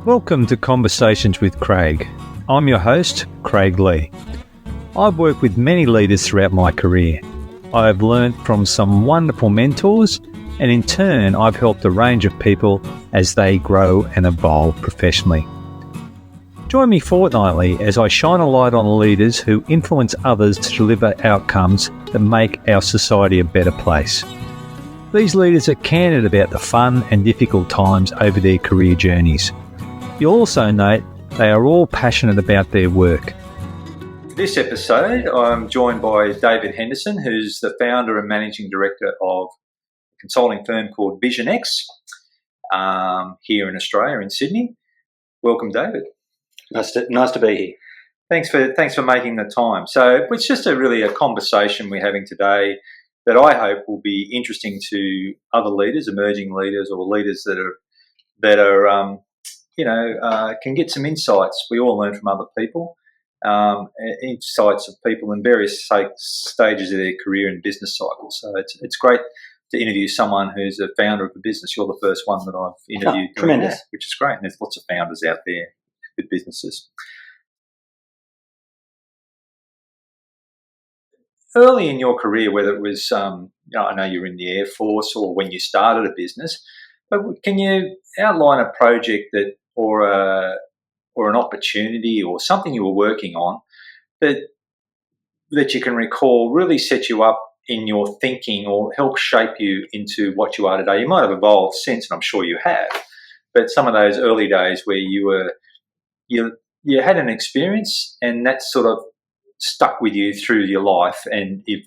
Welcome to Conversations with Craig. I'm your host, Craig Lee. I've worked with many leaders throughout my career. I have learned from some wonderful mentors, and in turn, I've helped a range of people as they grow and evolve professionally. Join me fortnightly as I shine a light on leaders who influence others to deliver outcomes that make our society a better place. These leaders are candid about the fun and difficult times over their career journeys. You'll also note they are all passionate about their work. This episode, I'm joined by David Henderson, who's the founder and managing director of a consulting firm called VizionX here in Australia, in Sydney. Welcome, David. Nice to be here. Thanks for making the time. So it's just really a conversation we're having today that I hope will be interesting to other leaders, emerging leaders, or leaders that are can get some insights. We all learn from other people, insights of people in various stages of their career and business cycles. So it's great to interview someone who's a founder of a business. You're the first one that I've interviewed. Tremendous. That, which is great. And there's lots of founders out there with businesses. Early in your career, whether it was, I know you were in the Air Force or when you started a business, but can you outline a project or an opportunity or something you were working on that you can recall really set you up in your thinking or help shape you into what you are today? You might have evolved since, and I'm sure you have, but some of those early days where you had an experience and that sort of stuck with you through your life, and it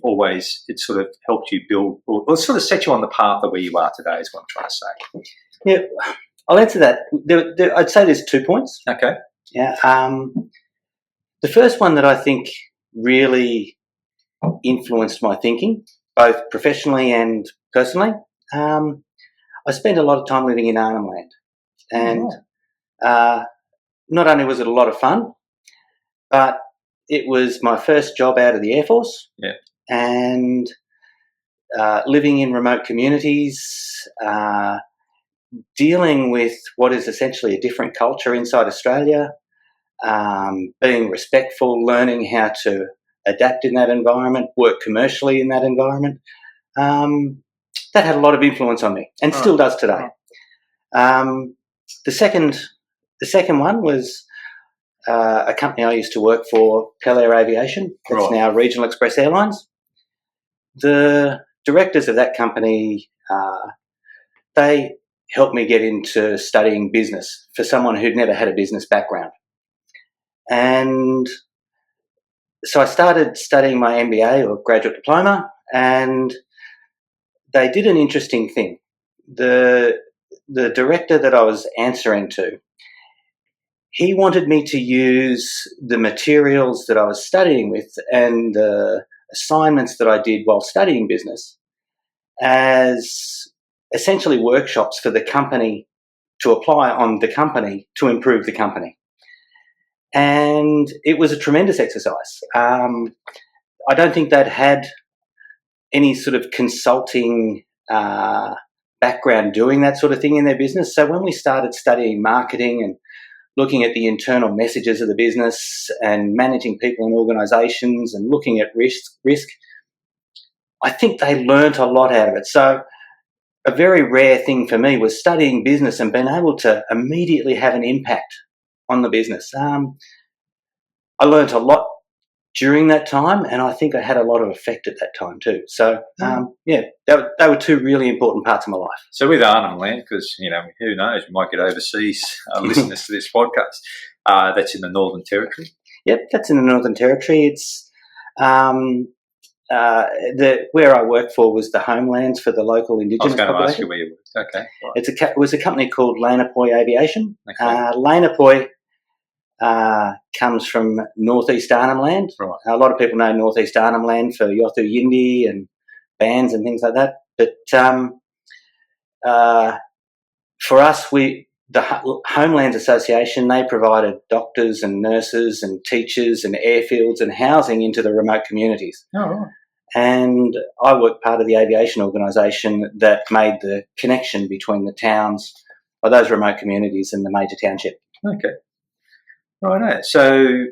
sort of helped you build, or sort of set you on the path of where you are today, is what I'm trying to say. Yeah, I'll answer that. I'd say there's 2 points. Okay. Yeah. The first one that I think really influenced my thinking, both professionally and personally, I spent a lot of time living in Arnhem Land, and not only was it a lot of fun, but it was my first job out of the Air Force. Yeah. And living in remote communities, dealing with what is essentially a different culture inside Australia, being respectful, learning how to adapt in that environment, work commercially in that environment. That had a lot of influence on me, and still does today. The second one was a company I used to work for, Pellair Aviation. That's now Regional Express Airlines. The directors of that company, they helped me get into studying business for someone who'd never had a business background. And so I started studying my MBA or graduate diploma, and they did an interesting thing. The director that I was answering to, he wanted me to use the materials that I was studying with and the assignments that I did while studying business as essentially workshops for the company to apply on the company to improve the company. And it was a tremendous exercise. I don't think they'd had any sort of consulting background doing that sort of thing in their business. So when we started studying marketing and looking at the internal messages of the business and managing people and organisations and looking at risk, I think they learnt a lot out of it. So a very rare thing for me was studying business and being able to immediately have an impact on the business. I learnt a lot during that time, and I think I had a lot of effect at that time too. So, they were 2 really important parts of my life. So with Arnhem Land, because, who knows, we might get overseas listeners to this podcast. That's in the Northern Territory? Yep, that's in the Northern Territory. It's where I worked for was the homelands for the local Indigenous population. I was going to ask you where you worked. Okay. Right. It was a company called Lanapoi Aviation. Okay. Lanapoi comes from Northeast Arnhem Land. Right. A lot of people know Northeast Arnhem Land for Yothu Yindi and bands and things like that. But for us, the Homelands Association, they provided doctors and nurses and teachers and airfields and housing into the remote communities. Oh, right. And I worked part of the aviation organisation that made the connection between the towns or those remote communities and the major township. Okay. Right. So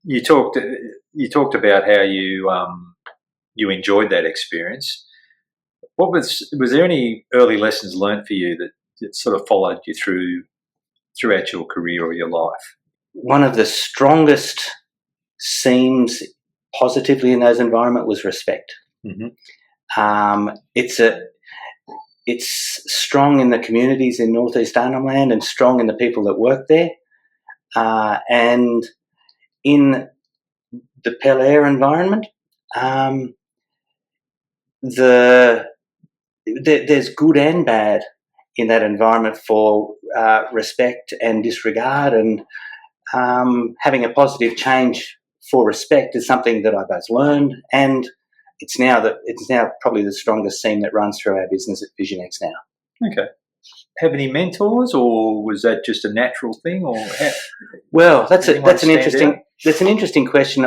you talked about how you enjoyed that experience. What was there any early lessons learned for you that sort of followed you throughout your career or your life? One of the strongest seams positively in those environments was respect. It's strong in the communities in Northeast Arnhem Land and strong in the people that work there. And in the Pell Air environment, there's good and bad in that environment for respect and disregard, and having a positive change for respect is something that I both learned, and it's now probably the strongest seam that runs through our business at VizionX now. Okay. Have any mentors, or was that just a natural thing? Or well, that's an interesting question.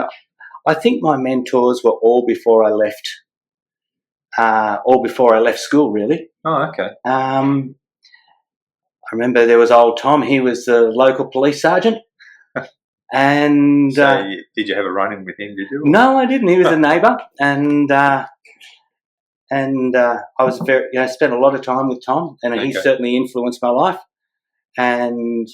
I think my mentors were all before I left school, really. Oh, okay. I remember there was old Tom. He was the local police sergeant. And so did you have a run-in with him? Did you? No, I didn't. He was a neighbour, and I was spent a lot of time with Tom, and he certainly influenced my life. And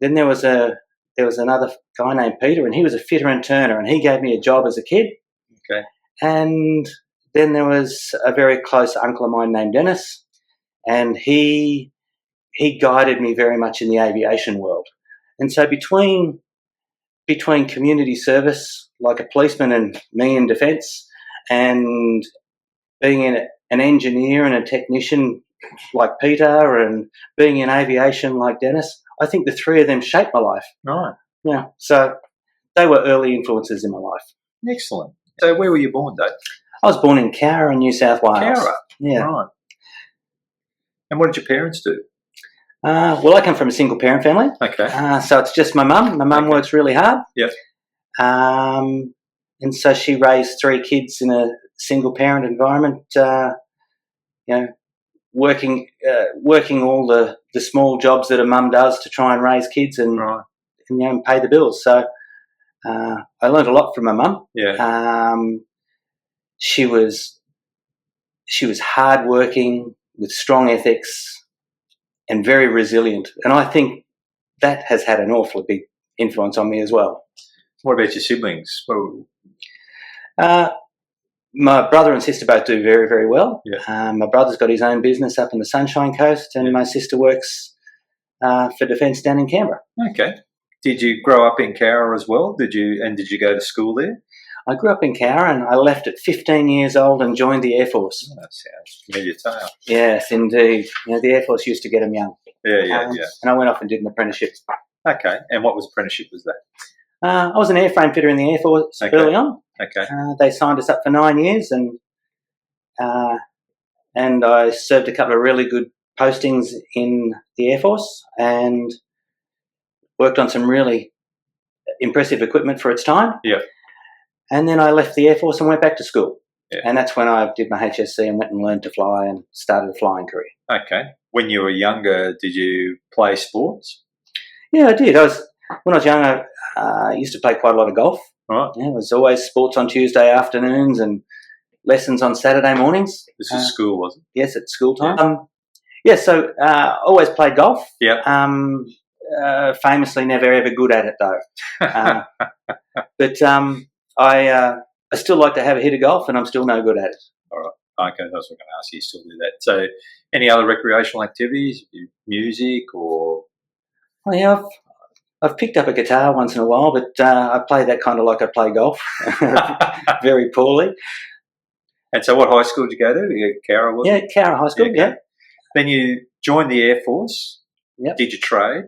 then there was another guy named Peter, and he was a fitter and turner, and he gave me a job as a kid. Okay. And then there was a very close uncle of mine named Dennis, and he guided me very much in the aviation world. And so between community service, like a policeman, and me in defence, and being an engineer and a technician like Peter, and being in aviation like Dennis, I think the three of them shaped my life. Right. Yeah. So they were early influences in my life. Excellent. So where were you born, Dave? I was born in Cowra, New South Wales. Cowra? Yeah. Right. And what did your parents do? Well, I come from a single parent family. Okay. So it's just my mum. My mum works really hard. Yep. And so she raised three kids in a single parent environment, working all the small jobs that a mum does to try and raise kids and, right. and pay the bills. So I learned a lot from my mum. Yeah. She was hardworking, with strong ethics, and very resilient. And I think that has had an awfully big influence on me as well. What about your siblings? My brother and sister both do very, very well. Yeah. My brother's got his own business up in the Sunshine Coast, and my sister works for Defence down in Canberra. Okay. Did you grow up in Cowra as well? Did you go to school there? I grew up in Cowra, and I left at 15 years old and joined the Air Force. Oh, that sounds familiar tale. Yes, indeed. The Air Force used to get them young. Yeah. And I went off and did an apprenticeship. Okay. And what apprenticeship was that? I was an airframe fitter in the Air Force early on. Okay. They signed us up for 9 years, and I served a couple of really good postings in the Air Force and worked on some really impressive equipment for its time. Yeah. And then I left the Air Force and went back to school. Yeah. And that's when I did my HSC and went and learned to fly and started a flying career. Okay. When you were younger, did you play sports? Yeah, I did. When I was younger, I used to play quite a lot of golf. Right. Yeah, it was always sports on Tuesday afternoons and lessons on Saturday mornings. This is school, wasn't it? Yes, at school time. So always played golf. Yeah. Famously never ever good at it though. But I still like to have a hit of golf, and I'm still no good at it. All right. Okay, that's what I was going to ask you. You still do that. So any other recreational activities, music or? Oh, yeah, I've picked up a guitar once in a while, but I play that kind of like I play golf, very poorly. And so what high school did you go to? Cowra, was it? Yeah, Cowra High School, yeah. Then you joined the Air Force. Yep. Did you trade?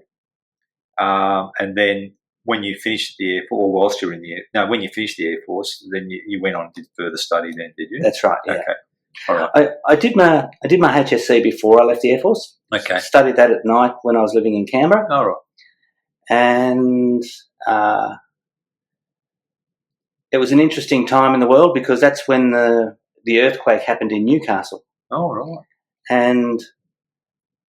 And then when you finished the Air Force, or whilst you were in the when you finished the Air Force, then you went on and did further study then, did you? That's right, yeah. Okay. All right. I did my HSC before I left the Air Force. Okay. Studied that at night when I was living in Canberra. All right. And it was an interesting time in the world because that's when the earthquake happened in Newcastle. Oh, right. And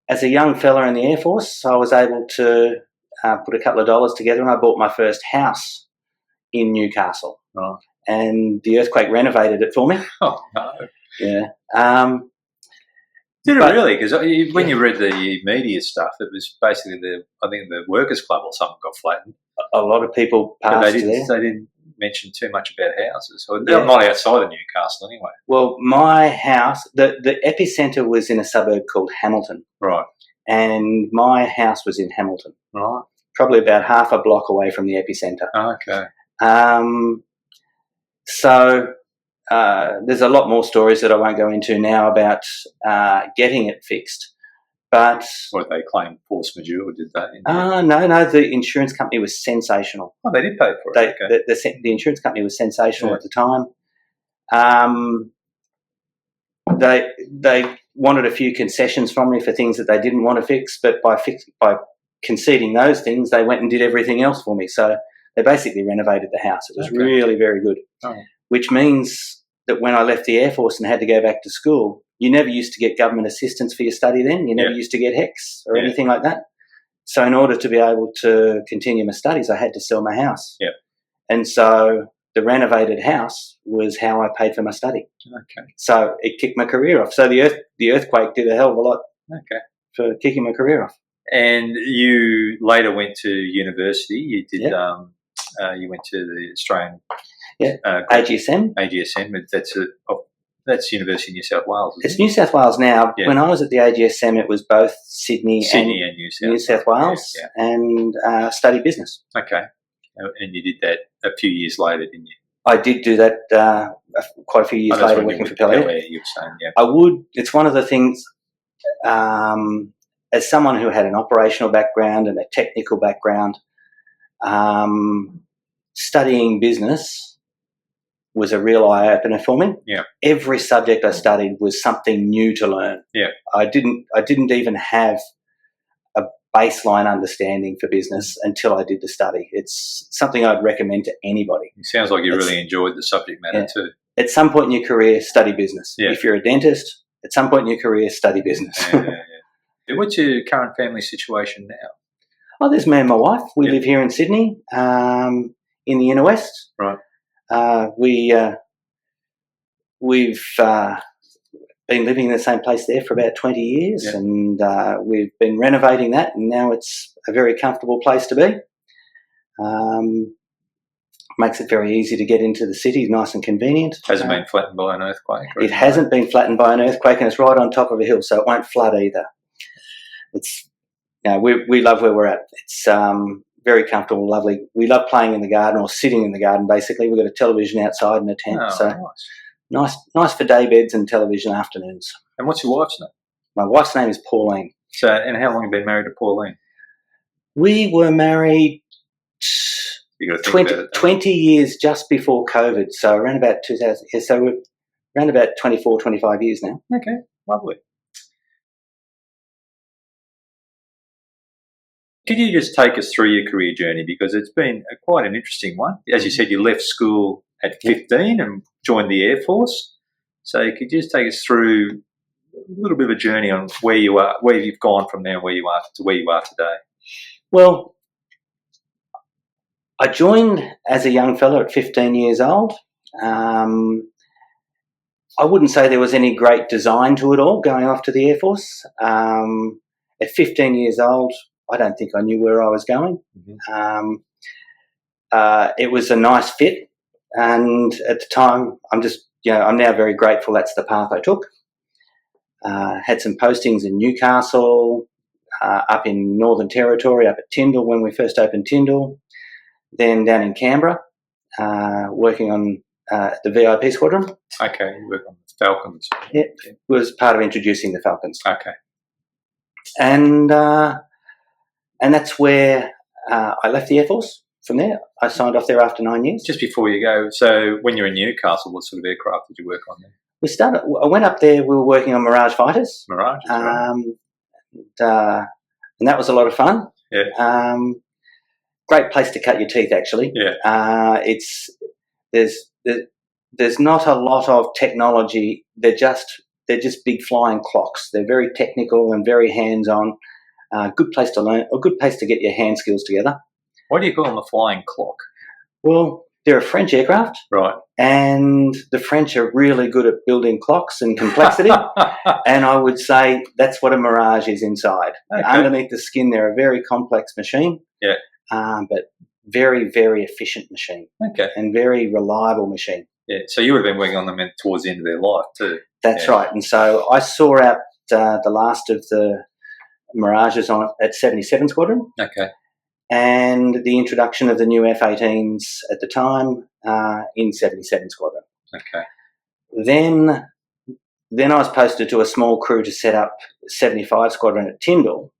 as a young fella in the Air Force, I was able to put a couple of dollars together, and I bought my first house in Newcastle. Right. And the earthquake renovated it for me. Oh, no. Yeah. Did it really? Because when you read the media stuff, it was basically I think the Workers' Club or something got flattened. A lot of people passed But there. they didn't mention too much about houses. Or they're not outside of Newcastle anyway. Well, my house, the epicentre was in a suburb called Hamilton. Right. And my house was in Hamilton. Right. Probably about half a block away from the epicentre. Okay. So there's a lot more stories that I won't go into now about getting it fixed. But what they claim force majeure, did they? No. The insurance company was sensational. Oh, they did pay for it. The insurance company was sensational at the time. They wanted a few concessions from me for things that they didn't want to fix, but by conceding those things, they went and did everything else for me. So they basically renovated the house. It was really very good, which means that when I left the Air Force and had to go back to school, you never used to get government assistance for your study then. You never used to get HECS or anything like that. So in order to be able to continue my studies, I had to sell my house. Yeah. And so the renovated house was how I paid for my study. Okay. So it kicked my career off. So the earthquake did a hell of a lot for kicking my career off. And you later went to university. You did. You went to the Australian AGSM. AGSM. That's University of New South Wales. It's New South Wales now. Yeah. When I was at the AGSM, it was both Sydney and New South Wales, and studied business. Okay. And you did that a few years later, didn't you? I did do that quite a few years later, working for Pell. You were saying, I would. It's one of the things. As someone who had an operational background and a technical background, studying business was a real eye-opener for me. Yeah. Every subject I studied was something new to learn. Yeah. I didn't even have a baseline understanding for business until I did the study. It's something I'd recommend to anybody. It sounds like you really enjoyed the subject matter too. At some point in your career, study business. Yeah. If you're a dentist, at some point in your career, study business. What's your current family situation now? Oh, there's me and my wife. We live here in Sydney, in the inner west. Right. We've been living in the same place there for about 20 years, and we've been renovating that, and now it's a very comfortable place to be. Makes it very easy to get into the city, nice and convenient. Hasn't been flattened by an earthquake? It hasn't been flattened by an earthquake, and it's right on top of a hill, so it won't flood either. We love where we're at. It's very comfortable, lovely. We love playing in the garden or sitting in the garden, basically. We've got a television outside and a tent. Nice for day beds and television afternoons. And what's your wife's name? My wife's name is Pauline. So, and how long have you been married to Pauline? We were married 20 years just before COVID, so around about 2000. Yeah, so we're around about 24, 25 years now. Okay, lovely. Could you just take us through your career journey, because it's been quite an interesting one. As you said, you left school at 15 and joined the Air Force. So could you just take us through a little bit of a journey on where you are, where you've gone from there, where you are to where you are today? Well, I joined as a young fella at 15 years old. I wouldn't say there was any great design to it all going off to the Air Force. At 15 years old, I don't think I knew where I was going. Mm-hmm. It was a nice fit, and at the time, I'm now very grateful that's the path I took. Had some postings in Newcastle, up in Northern Territory, up at Tyndall when we first opened Tyndall, then down in Canberra, working on the VIP squadron. Okay, you work on the Falcons. Yeah, it was part of introducing the Falcons. Okay. And that's where I left the Air Force. From there, I signed off there after 9 years. Just before you go, so when you were in Newcastle, what sort of aircraft did you work on there? I went up there, we were working on Mirage fighters. Mirage, right. And that was a lot of fun. Yeah. Great place to cut your teeth, actually. Yeah. There's not a lot of technology. They're just big flying clocks. They're very technical and very hands-on. Good place to learn, a good place to get your hand skills together. Why do you call them a flying clock? Well, they're a French aircraft, Right. and the French are really good at building clocks and complexity. And I would say that's what a Mirage is inside. Okay. Underneath the skin, they're a very complex machine, Yeah. but very, very efficient machine. Okay. And very reliable machine. Yeah. So you would have been working on them towards the end of their life too. That's right. And so I saw out the last of the Mirages at 77 Squadron. Okay. And the introduction of the new F-18s at the time in 77 Squadron. Okay. Then I was posted to a small crew to set up 75 Squadron at Tyndall.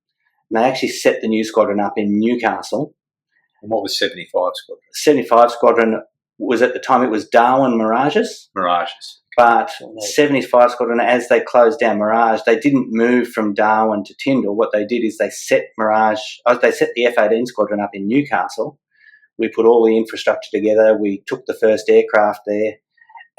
And they actually set the new squadron up in Newcastle. And what was 75 Squadron? 75 Squadron was, at the time, it was Darwin Mirages. Mirages. But 75 Squadron, as they closed down Mirage, they didn't move from Darwin to Tyndall. What they did is they set the F-18 Squadron up in Newcastle. We put all the infrastructure together. We took the first aircraft there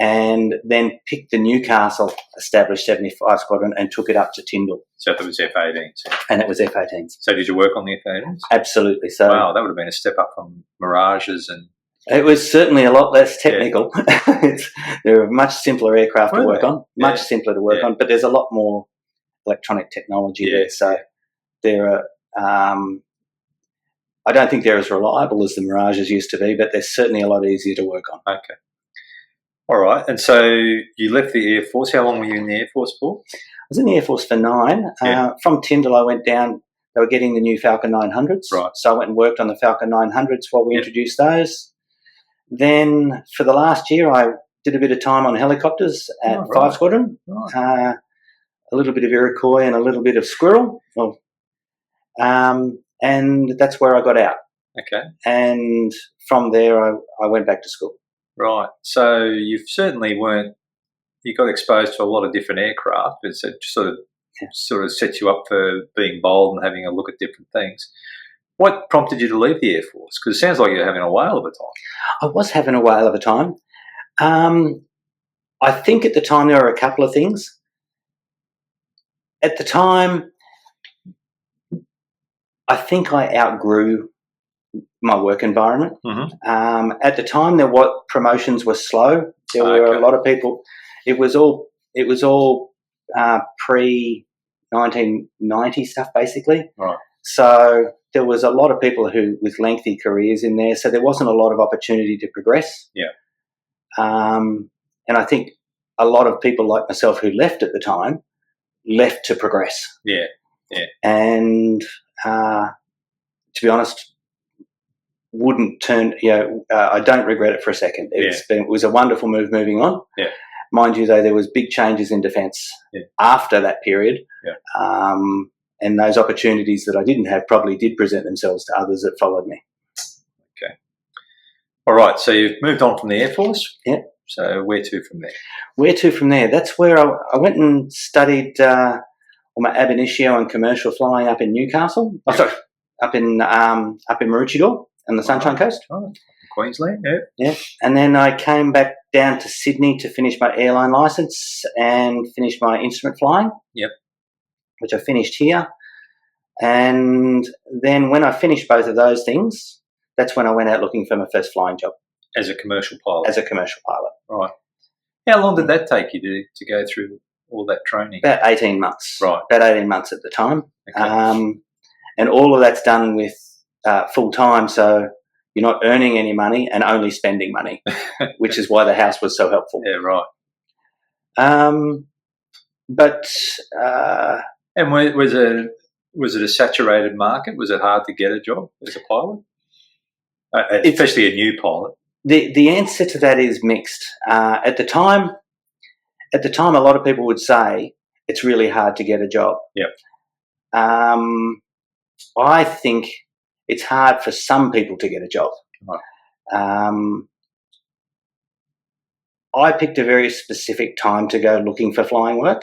and then picked the Newcastle established 75 Squadron and took it up to Tyndall. So that was F-18s. And it was F-18s. So did you work on the F-18s? Absolutely. So wow, that would have been a step up from Mirages and... It was certainly a lot less technical. Yeah. They're a much simpler aircraft to work on, much simpler to work on, but there's a lot more electronic technology there. So they're, I don't think they're as reliable as the Mirages used to be, but they're certainly a lot easier to work on. Okay. All right. And so you left the Air Force. How long were you in the Air Force for? I was in the Air Force for 9. From Tyndall, I went down. They were getting the new Falcon 900s. Right. So I went and worked on the Falcon 900s while we introduced those. Then for the last year, I did a bit of time on helicopters at 5 Squadron, a little bit of Iroquois and a little bit of Squirrel. And that's where I got out. Okay. And from there, I went back to school. Right. So you certainly you got exposed to a lot of different aircraft. It sort of sets you up for being bold and having a look at different things. What prompted you to leave the Air Force? Because it sounds like you're having a whale of a time. I was having a whale of a time. I think at the time there were a couple of things. At the time, I think I outgrew my work environment. Mm-hmm. At the time, promotions were slow. There were a lot of people. It was all pre-1990 stuff, basically. Right. So there was a lot of people with lengthy careers in there, so there wasn't a lot of opportunity to progress. Yeah. And I think a lot of people like myself who left at the time left to progress. Yeah. Yeah. And to be honest, wouldn't turn. I don't regret it for a second. It was a wonderful move moving on. Yeah. Mind you, though, there was big changes in defence after that period. Yeah. And those opportunities that I didn't have probably did present themselves to others that followed me. Okay. All right. So you've moved on from the Air Force. Yeah. So where to from there? Where to from there? That's where I went and studied my ab initio and commercial flying up in Newcastle. Oh, sorry, up in Maroochydore on the Sunshine Coast. Oh, Queensland. Yeah. Yeah. And then I came back down to Sydney to finish my airline licence and finish my instrument flying. Yep. Which I finished here. And then when I finished both of those things, that's when I went out looking for my first flying job. As a commercial pilot? As a commercial pilot. Right. How long did that take you to go through all that training? About 18 months. Right. About 18 months at the time. Okay. And all of that's done with full-time, so you're not earning any money and only spending money, which is why the house was so helpful. Yeah, right. And was it a saturated market? Was it hard to get a job as a pilot, especially a new pilot? The answer to that is mixed. At the time, a lot of people would say it's really hard to get a job. Yep. I think it's hard for some people to get a job. Right. I picked a very specific time to go looking for flying work.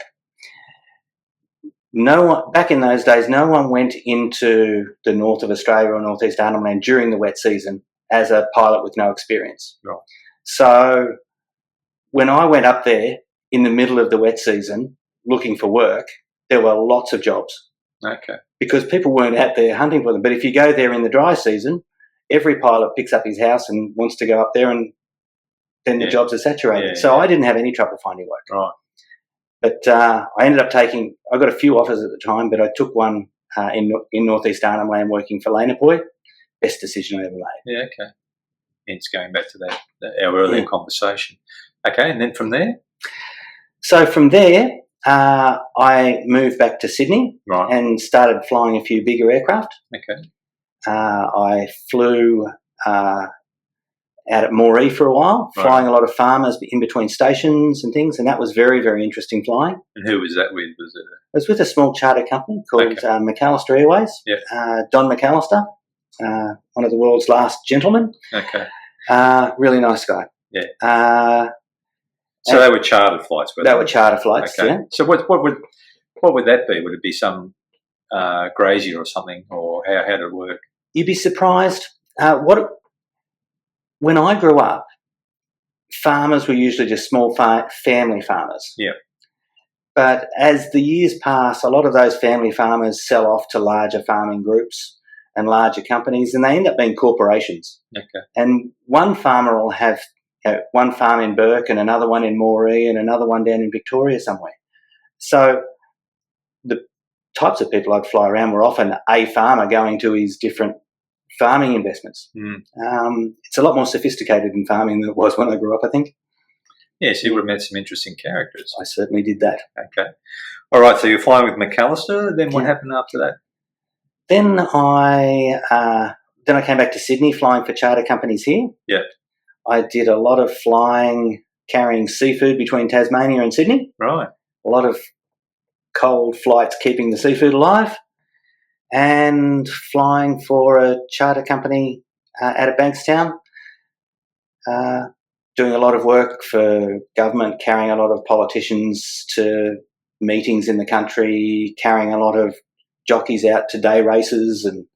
Back in those days, no one went into the north of Australia or northeast Arnhem Land during the wet season as a pilot with no experience. Right. So when I went up there in the middle of the wet season looking for work, there were lots of jobs. Okay. because people weren't out there hunting for them. But if you go there in the dry season, every pilot picks up his house and wants to go up there, and then the jobs are saturated. So I didn't have any trouble finding work. Right. But I ended up I got a few offers at the time, but I took one in northeast Arnhem Land working for Lanapoi. Best decision I ever made. Yeah, okay. It's going back to our earlier conversation. Okay, and then from there? So from there, I moved back to Sydney and started flying a few bigger aircraft. Okay. I flew out at Moree for a while, flying a lot of farmers in between stations and things, and that was very, very interesting flying. And who was that with? It was with a small charter company called McAllister Airways. Yep. Don McAllister, one of the world's last gentlemen. Okay. Really nice guy. Yeah. So they were chartered flights, were they? They were charter flights, okay. Yeah. So what would that be? Would it be some grazier or something, or how did it work? You'd be surprised. When I grew up, farmers were usually just small family farmers. Yeah. But as the years pass, a lot of those family farmers sell off to larger farming groups and larger companies, and they end up being corporations. Okay. And one farmer will have one farm in Burke and another one in Moree and another one down in Victoria somewhere. So the types of people I'd fly around were often a farmer going to his different farming investments. It's a lot more sophisticated in farming than it was when I grew up, I think. Yes, you would have met some interesting characters. I certainly did that. Okay. All right, so you're flying with McAllister. Then what happened after that? Then I came back to Sydney flying for charter companies here. Yeah. I did a lot of flying, carrying seafood between Tasmania and Sydney. Right. A lot of cold flights keeping the seafood alive, and flying for a charter company out of Bankstown, doing a lot of work for government, carrying a lot of politicians to meetings in the country, carrying a lot of jockeys out to day races, and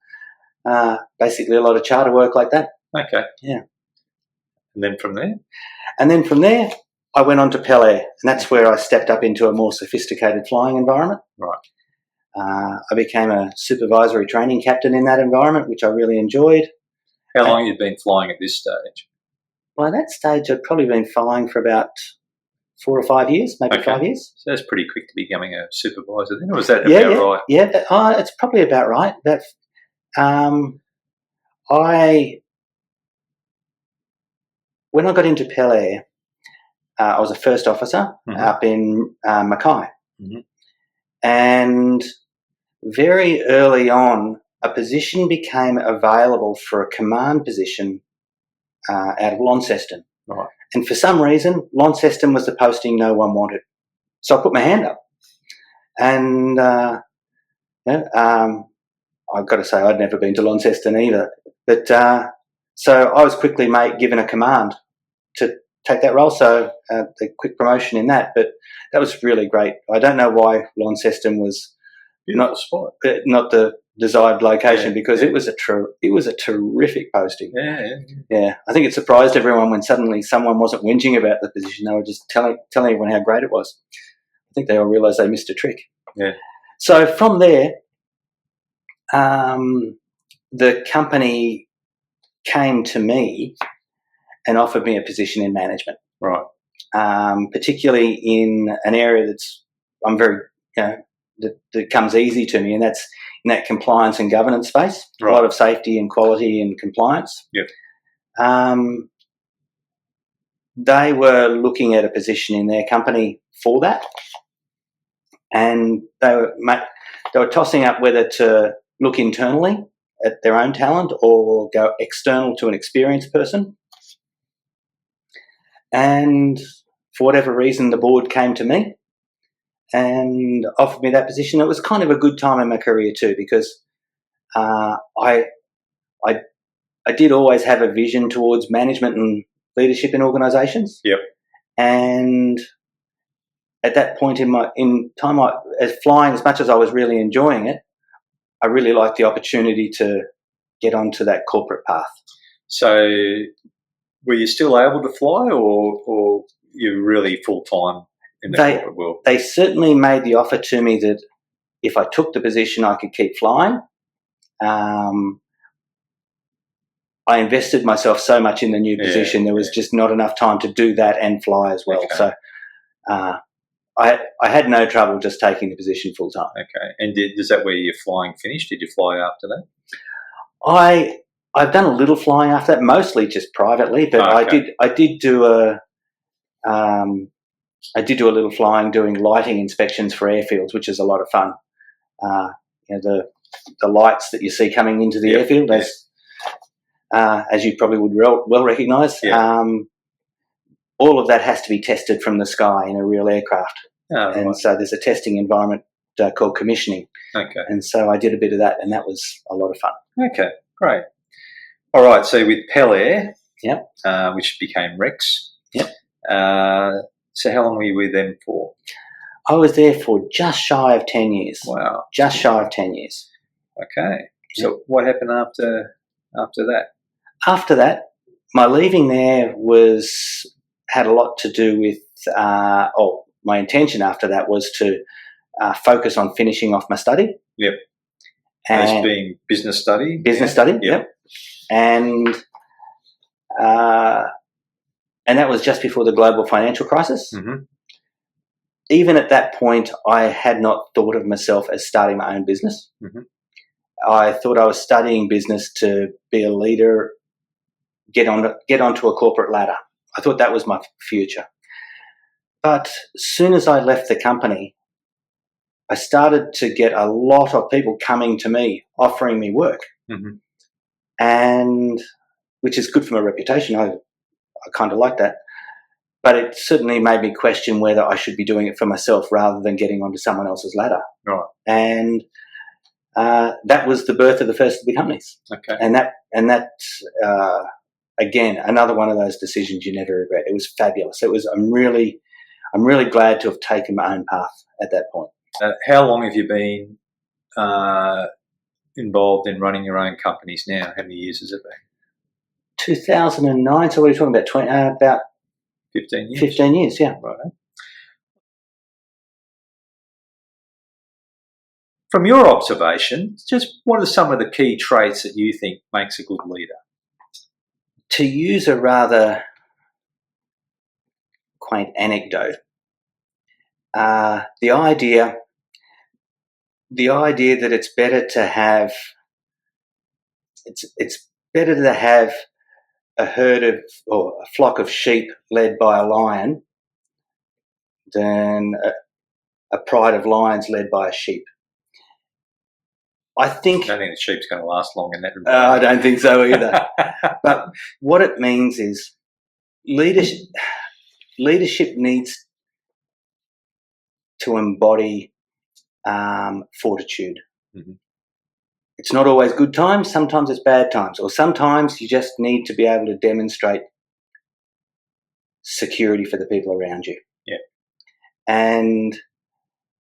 basically a lot of charter work like that. Okay. Yeah. And then from there? And then from there, I went on to Pell Air, and that's where I stepped up into a more sophisticated flying environment. Right. I became a supervisory training captain in that environment, which I really enjoyed. How long had you been flying at this stage? By that stage, I'd probably been flying for about 4 or 5 years, maybe 5 years. So that's pretty quick to becoming a supervisor then, or was that about right? Yeah, it's probably about right. When I got into Pell Air, I was a first officer up in Mackay. Mm-hmm. And very early on, a position became available for a command position out of Launceston. Right. And for some reason, Launceston was the posting no one wanted. So I put my hand up. And I've got to say, I'd never been to Launceston either. But so I was quickly given a command to take that role. So the quick promotion in that. But that was really great. I don't know why Launceston was not the desired location, because it was a terrific posting. Yeah. I think it surprised everyone when suddenly someone wasn't whinging about the position. They were just telling everyone how great it was. I think they all realised they missed a trick. Yeah. So from there, the company came to me and offered me a position in management. Right. Particularly in an area I'm very, that comes easy to me, and that's in that compliance and governance space. Right. A lot of safety and quality and compliance. Yep. They were looking at a position in their company for that, and they were tossing up whether to look internally at their own talent or go external to an experienced person. And for whatever reason, the board came to me and offered me that position. It was kind of a good time in my career too, because I did always have a vision towards management and leadership in organisations. Yep. And at that point in time, as flying, as much as I was really enjoying it, I really liked the opportunity to get onto that corporate path. So were you still able to fly, or you really full-time in the corporate world? They certainly made the offer to me that if I took the position, I could keep flying. I invested myself so much in the new position, there was just not enough time to do that and fly as well. Okay. So I had no trouble just taking the position full time. Okay. And is that where your flying finished? Did you fly after that? I've done a little flying after that, mostly just privately, but I did do a little flying doing lighting inspections for airfields, which is a lot of fun. The lights that you see coming into the airfield, as you probably would well recognise, all of that has to be tested from the sky in a real aircraft. Oh, right. And so there's a testing environment called commissioning. Okay. And so I did a bit of that, and that was a lot of fun. Okay, great. All right, so with Pell Air, which became Rex, so how long were you with them for? I was there for just shy of 10 years. Wow. Just shy of 10 years. Okay. So what happened after that? After that, my leaving there had a lot to do with, my intention after that was to focus on finishing off my study. Yep. As being business study? Business study, yep. And that was just before the global financial crisis. Mm-hmm. Even at that point, I had not thought of myself as starting my own business. Mm-hmm. I thought I was studying business to be a leader, get onto a corporate ladder. I thought that was my future. But as soon as I left the company, I started to get a lot of people coming to me, offering me work. Mm-hmm. And which is good for my reputation. I kind of like that. But it certainly made me question whether I should be doing it for myself rather than getting onto someone else's ladder. Right. And that was the birth of the first of the companies. Okay. And that again, another one of those decisions you never regret. It was fabulous. I'm really glad to have taken my own path at that point. How long have you been involved in running your own companies now? How many years has it been? 2009. So what are you talking about? About 15 years. 15 years, yeah. Right. From your observation, just what are some of the key traits that you think makes a good leader? To use a rather quaint anecdote, the idea that it's better to have a herd or a flock of sheep led by a lion than a pride of lions led by a sheep. I don't think the sheep's going to last long in that regard. I don't think so either. But what it means is leadership needs to embody fortitude. Mm-hmm. It's not always good times. Sometimes it's bad times. Or sometimes you just need to be able to demonstrate security for the people around you. Yeah. And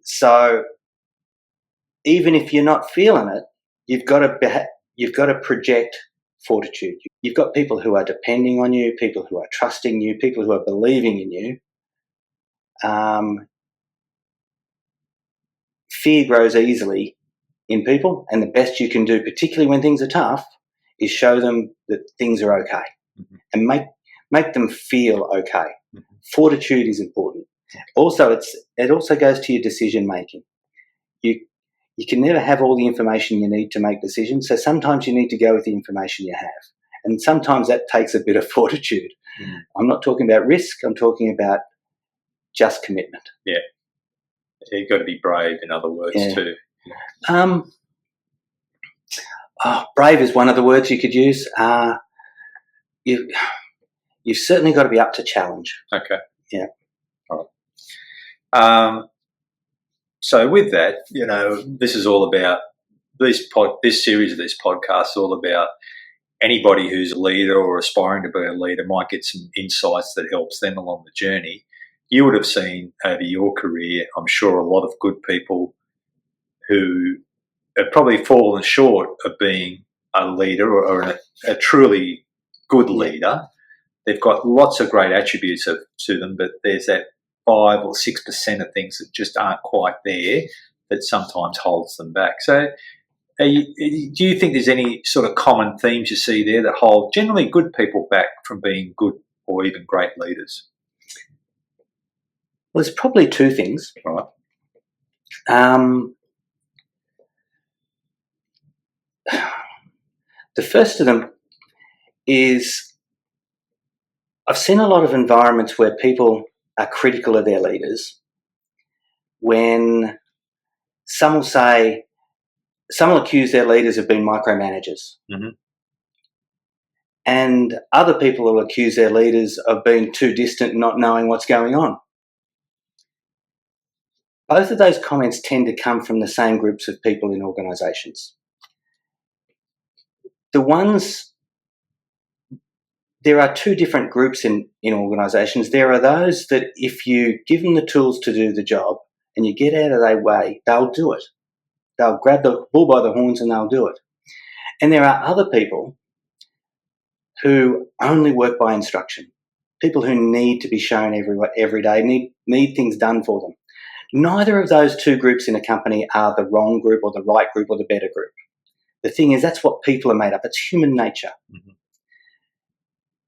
so even if you're not feeling it, you've got to project fortitude. You've got people who are depending on you, people who are trusting you, people who are believing in you. Fear grows easily in people, and the best you can do, particularly when things are tough, is show them that things are okay. Mm-hmm. And make them feel okay. Mm-hmm. Fortitude is important. Okay. Also, it also goes to your decision making. You can never have all the information you need to make decisions, so sometimes you need to go with the information you have. And sometimes that takes a bit of fortitude. Mm. I'm not talking about risk, I'm talking about just commitment. Yeah. You've got to be brave, in other words, too. Brave is one of the words you could use. You've certainly got to be up to challenge. Okay. Yeah. All right. So with that, this is all about this series of this podcast is all about anybody who's a leader or aspiring to be a leader might get some insights that helps them along the journey. You would have seen over your career, I'm sure, a lot of good people who have probably fallen short of being a leader or a truly good leader. They've got lots of great attributes to them, but there's that 5 or 6% of things that just aren't quite there that sometimes holds them back. So do you think there's any sort of common themes you see there that hold generally good people back from being good or even great leaders? Well, there's probably two things. Right. The first of them is I've seen a lot of environments where people are critical of their leaders when some will accuse their leaders of being micromanagers. Mm-hmm. And other people will accuse their leaders of being too distant, not knowing what's going on. Both of those comments tend to come from the same groups of people in organisations. There are two different groups in organisations. There are those that if you give them the tools to do the job and you get out of their way, they'll do it. They'll grab the bull by the horns and they'll do it. And there are other people who only work by instruction, people who need to be shown every day, need things done for them. Neither of those two groups in a company are the wrong group or the right group or the better group. The thing is, that's what people are made up. It's human nature. Mm-hmm.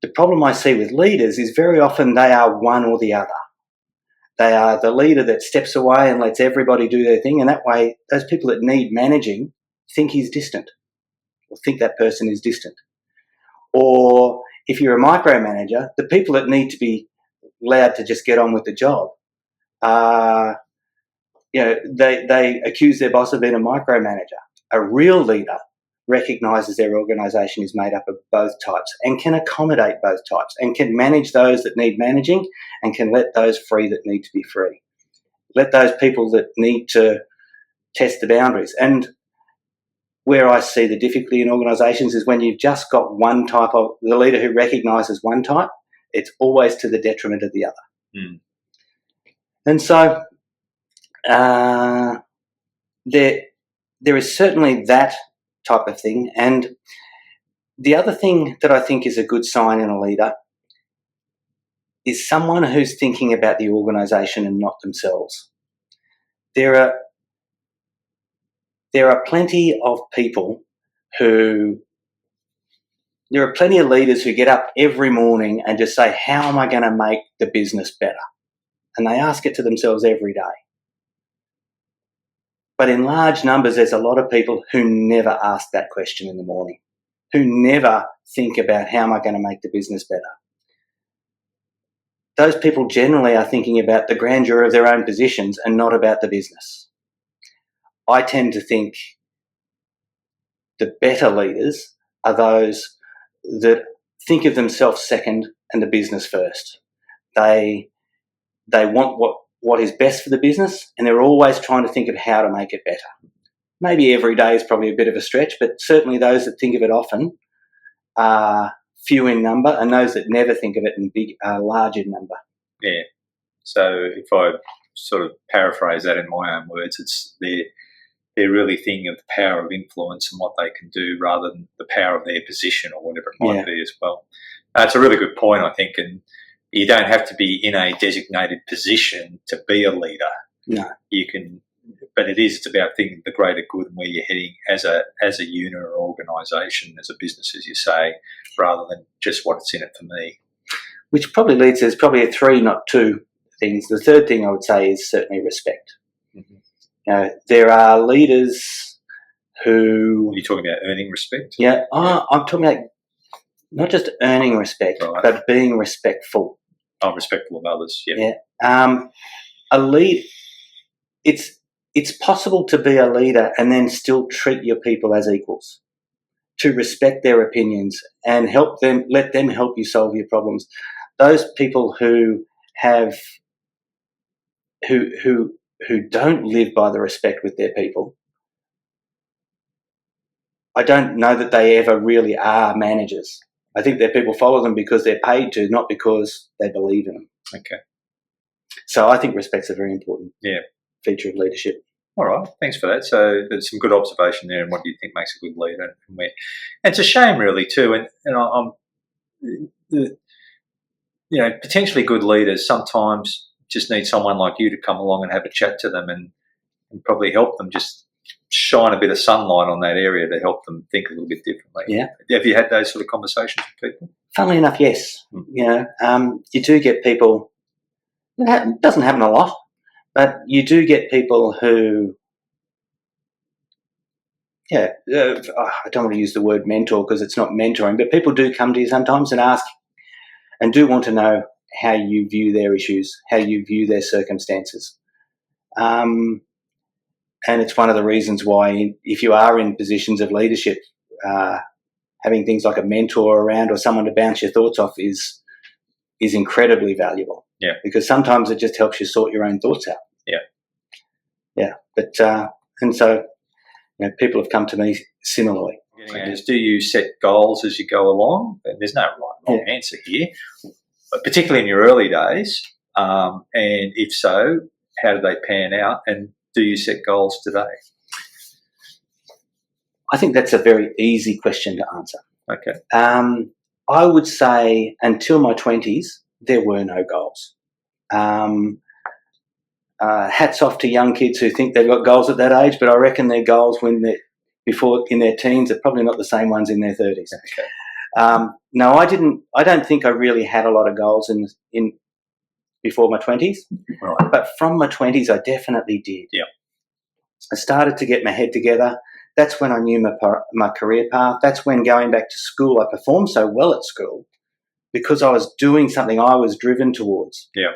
The problem I see with leaders is very often they are one or the other. They are the leader that steps away and lets everybody do their thing, and that way those people that need managing think he's distant or think that person is distant. Or if you're a micromanager, the people that need to be allowed to just get on with the job, they accuse their boss of being a micromanager. A real leader recognises their organisation is made up of both types and can accommodate both types and can manage those that need managing and can let those free that need to be free. Let those people that need to test the boundaries. And where I see the difficulty in organisations is when you've just got one type of the leader who recognises one type, it's always to the detriment of the other. Mm. And so there is certainly that type of thing. And the other thing that I think is a good sign in a leader is someone who's thinking about the organisation and not themselves. There are plenty of leaders who get up every morning and just say, how am I going to make the business better? And they ask it to themselves every day. But in large numbers, there's a lot of people who never ask that question in the morning, who never think about how am I going to make the business better. Those people generally are thinking about the grandeur of their own positions and not about the business. I tend to think the better leaders are those that think of themselves second and the business first. They want what is best for the business, and they're always trying to think of how to make it better. Maybe every day is probably a bit of a stretch, but certainly those that think of it often are few in number, and those that never think of it in big are large in number. Yeah. So if I sort of paraphrase that in my own words, it's they're really thinking of the power of influence and what they can do rather than the power of their position or whatever it might be as well. It's a really good point, I think, and you don't have to be in a designated position to be a leader. No. You can, but it's about thinking the greater good and where you're heading as a unit or organisation, as a business, as you say, rather than just what's in it for me. Which probably leads, there's probably 3, not 2 things. The third thing I would say is certainly respect. Mm-hmm. There are leaders who... Are you talking about earning respect? Yeah, I'm talking about not just earning respect, but being respectful. Oh, respectful of others, yeah. It's possible to be a leader and then still treat your people as equals, to respect their opinions and let them help you solve your problems. Those people who don't live by the respect with their people, I don't know that they ever really are managers. I think that people follow them because they're paid to, not because they believe in them. Okay. So I think respect's a very important feature of leadership. All right, thanks for that. So there's some good observation there, and what do you think makes a good leader? And it's a shame, really, too. And potentially good leaders sometimes just need someone like you to come along and have a chat to them and and probably help them just shine a bit of sunlight on that area to help them think a little bit differently. Yeah. Have you had those sort of conversations with people? Funnily enough, yes. You do get people. It doesn't happen a lot, but you do get people who. I don't want to use the word mentor because it's not mentoring, but people do come to you sometimes and ask and do want to know how you view their issues, how you view their circumstances. And it's one of the reasons why if you are in positions of leadership, having things like a mentor around or someone to bounce your thoughts off is incredibly valuable. Yeah. Because sometimes it just helps you sort your own thoughts out. Yeah. Yeah. But, and so, people have come to me similarly. Do you set goals as you go along? There's no right wrong answer here, but particularly in your early days. And if so, how do they pan out? And do you set goals today? I think that's a very easy question to answer. Okay. I would say until my 20s, there were no goals. Hats off to young kids who think they've got goals at that age, but I reckon their goals when they're in their teens are probably not the same ones in their 30s. Okay. No, I didn't. I don't think I really had a lot of goals in before my 20s. Right. But from my 20s, I definitely did. Yeah. I started to get my head together. That's when I knew my career path. That's when going back to school, I performed so well at school because I was doing something I was driven towards. Yeah.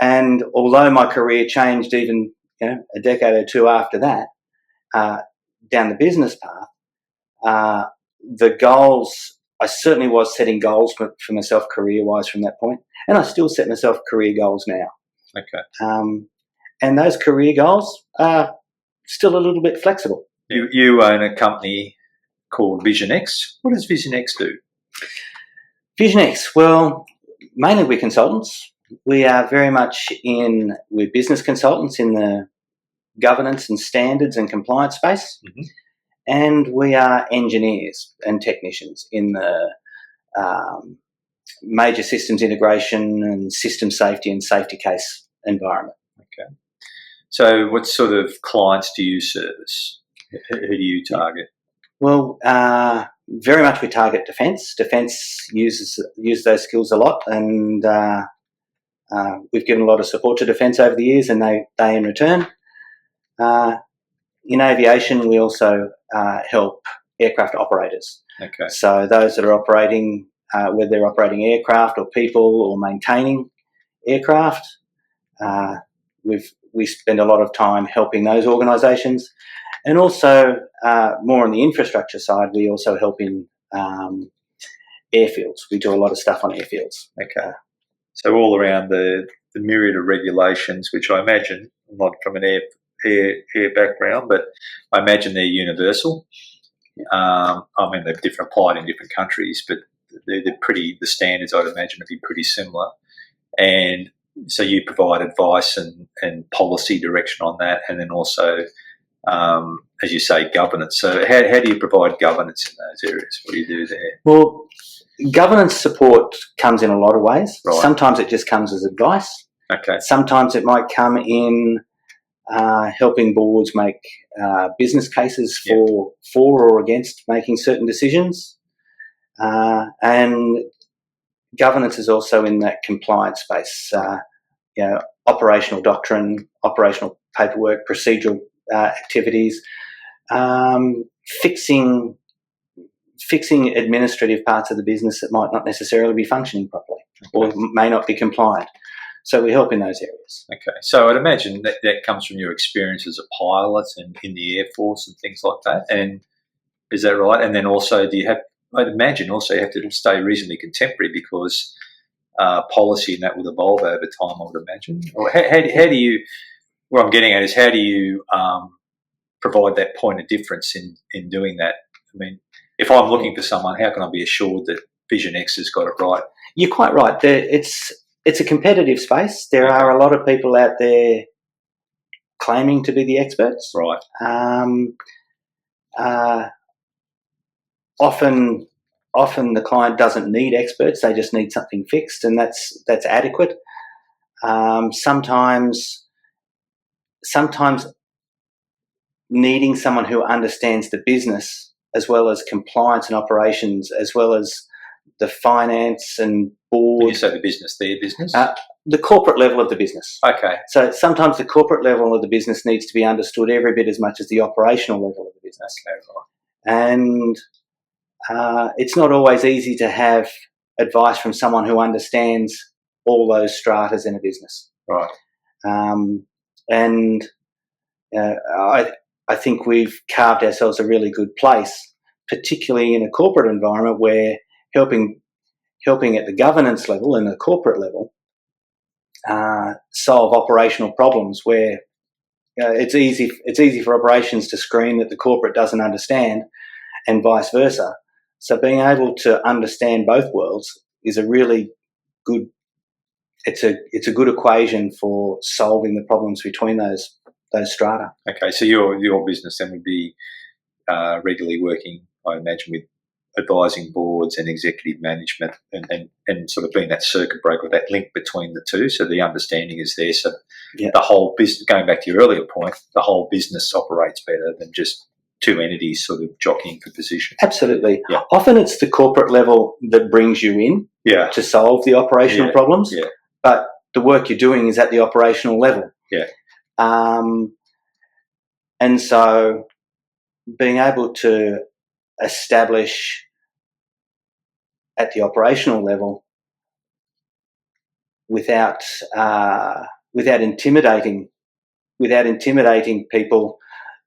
And although my career changed even a decade or two after that, down the business path, the goals, I certainly was setting goals for myself career-wise from that point, and I still set myself career goals now. Okay. And those career goals are still a little bit flexible. You own a company called VizionX. What does VizionX do? VizionX, well, mainly we're consultants. We are very much we're business consultants in the governance and standards and compliance space. Mm-hmm. And we are engineers and technicians in the major systems integration and system safety and safety case environment. Okay. So what sort of clients do you service? Who do you target? Well, very much we target defence. Defence uses those skills a lot, and we've given a lot of support to defence over the years, and they in return. In aviation, we also help aircraft operators. Okay. So those that are operating, whether they're operating aircraft or people or maintaining aircraft, we spend a lot of time helping those organisations. And also, more on the infrastructure side, we also help in airfields. We do a lot of stuff on airfields. Okay. So all around the myriad of regulations, which I imagine, not from an air background, but I imagine they're universal. I mean, they're applied in different countries, but they're the standards I'd imagine would be pretty similar. And so you provide advice and policy direction on that, and then also, as you say, governance. So how do you provide governance in those areas? What do you do there? Well, governance support comes in a lot of ways. Right. Sometimes it just comes as advice. Okay. Sometimes it might come in helping boards make business cases for or against making certain decisions. And governance is also in that compliance space, operational doctrine, operational paperwork, procedural activities, fixing administrative parts of the business that might not necessarily be functioning properly or may not be compliant. So we help in those areas. Okay. So I'd imagine that comes from your experience as a pilot and in the Air Force and things like that. And is that right? And then also I'd imagine also you have to stay reasonably contemporary because policy and that will evolve over time, I would imagine. Or how do you, what I'm getting at is how do you provide that point of difference in doing that? I mean, if I'm looking for someone, how can I be assured that VizionX has got it right? You're quite right. It's a competitive space. There are a lot of people out there claiming to be the experts. Right. Often the client doesn't need experts; they just need something fixed, and that's adequate. Sometimes sometimes needing someone who understands the business as well as compliance and operations, as well as the finance and board. When you say the business, their business? The corporate level of the business. Okay. So sometimes the corporate level of the business needs to be understood every bit as much as the operational level of the business. Okay, right. And it's not always easy to have advice from someone who understands all those stratas in a business. Right. And I think we've carved ourselves a really good place, particularly in a corporate environment where helping at the governance level and the corporate level solve operational problems where it's easy for operations to screen that the corporate doesn't understand and vice versa. So being able to understand both worlds is a really good, it's a good equation for solving the problems between those strata. Okay, so your business then would be regularly working, I imagine, with advising boards and executive management and sort of being that circuit breaker, that link between the two, so the understanding is there. So the whole business, going back to your earlier point, the whole business operates better than just two entities sort of jockeying for position. Absolutely. Yeah. Often it's the corporate level that brings you in to solve the operational problems, but the work you're doing is at the operational level. Yeah. And so being able to establish at the operational level without intimidating people,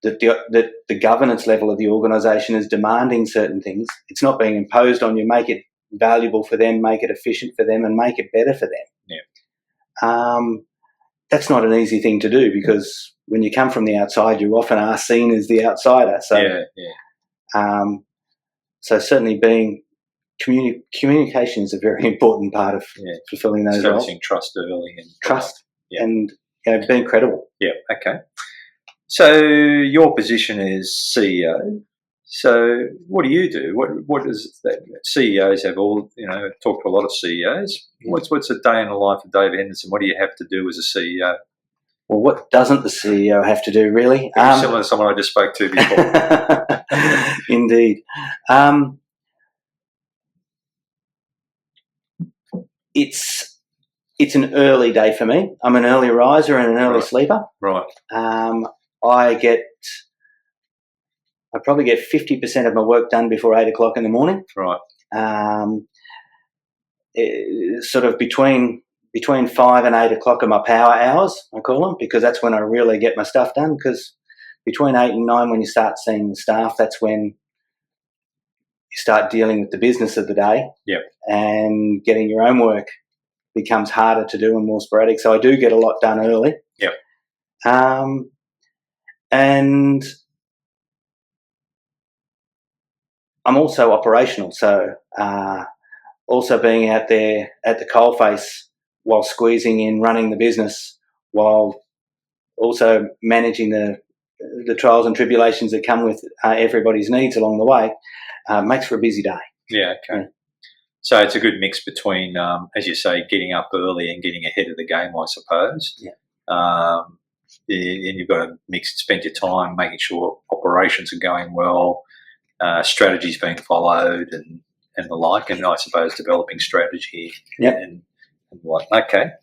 that the governance level of the organisation is demanding certain things. It's not being imposed on you. Make it valuable for them, make it efficient for them, and make it better for them. Yeah. That's not an easy thing to do, because when you come from the outside, you often are seen as the outsider. So, so certainly communication is a very important part of fulfilling those roles. Establishing trust early and trust and being credible. Yeah. Okay. So your position is CEO. So what do you do? What is that? CEOs have all, talked to a lot of CEOs. What's a day in the life of David Henderson? What do you have to do as a CEO? Well, what doesn't the CEO have to do, really? Similar to someone I just spoke to before. Indeed. It's an early day for me. I'm an early riser and an early sleeper. Right. I probably get 50% of my work done before 8 o'clock in the morning. Right. Sort of between 5 and 8 o'clock are my power hours, I call them, because that's when I really get my stuff done. Because between 8 and 9, when you start seeing the staff, that's when you start dealing with the business of the day. Yep. And getting your own work becomes harder to do and more sporadic. So I do get a lot done early. Yep. And I'm also operational, so also being out there at the coalface while squeezing in running the business, while also managing the trials and tribulations that come with everybody's needs along the way, makes for a busy day. Yeah, okay. So it's a good mix between, as you say, getting up early and getting ahead of the game, I suppose. Yeah. And you've got to spend your time making sure operations are going well, strategies being followed and the like, and I suppose developing strategy and the like. Okay.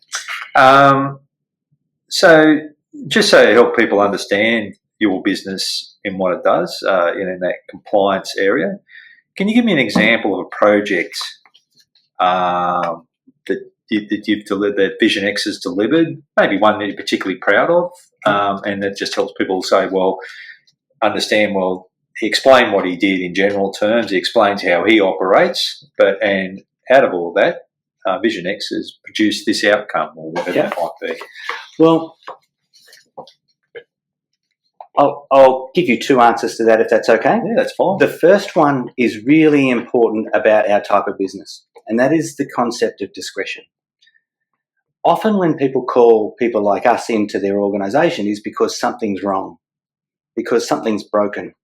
So just so to help people understand your business and what it does in that compliance area, can you give me an example of a project that you've delivered, that VizionX has delivered, maybe one that you're particularly proud of, and that just helps people say, understand, he explained what he did in general terms, he explains how he operates, and out of all that, VizionX has produced this outcome, or whatever that might be. Well, I'll give you two answers to that, if that's okay. Yeah, that's fine. The first one is really important about our type of business, and that is the concept of discretion. Often when people call people like us into their organisation is because something's wrong, because something's broken.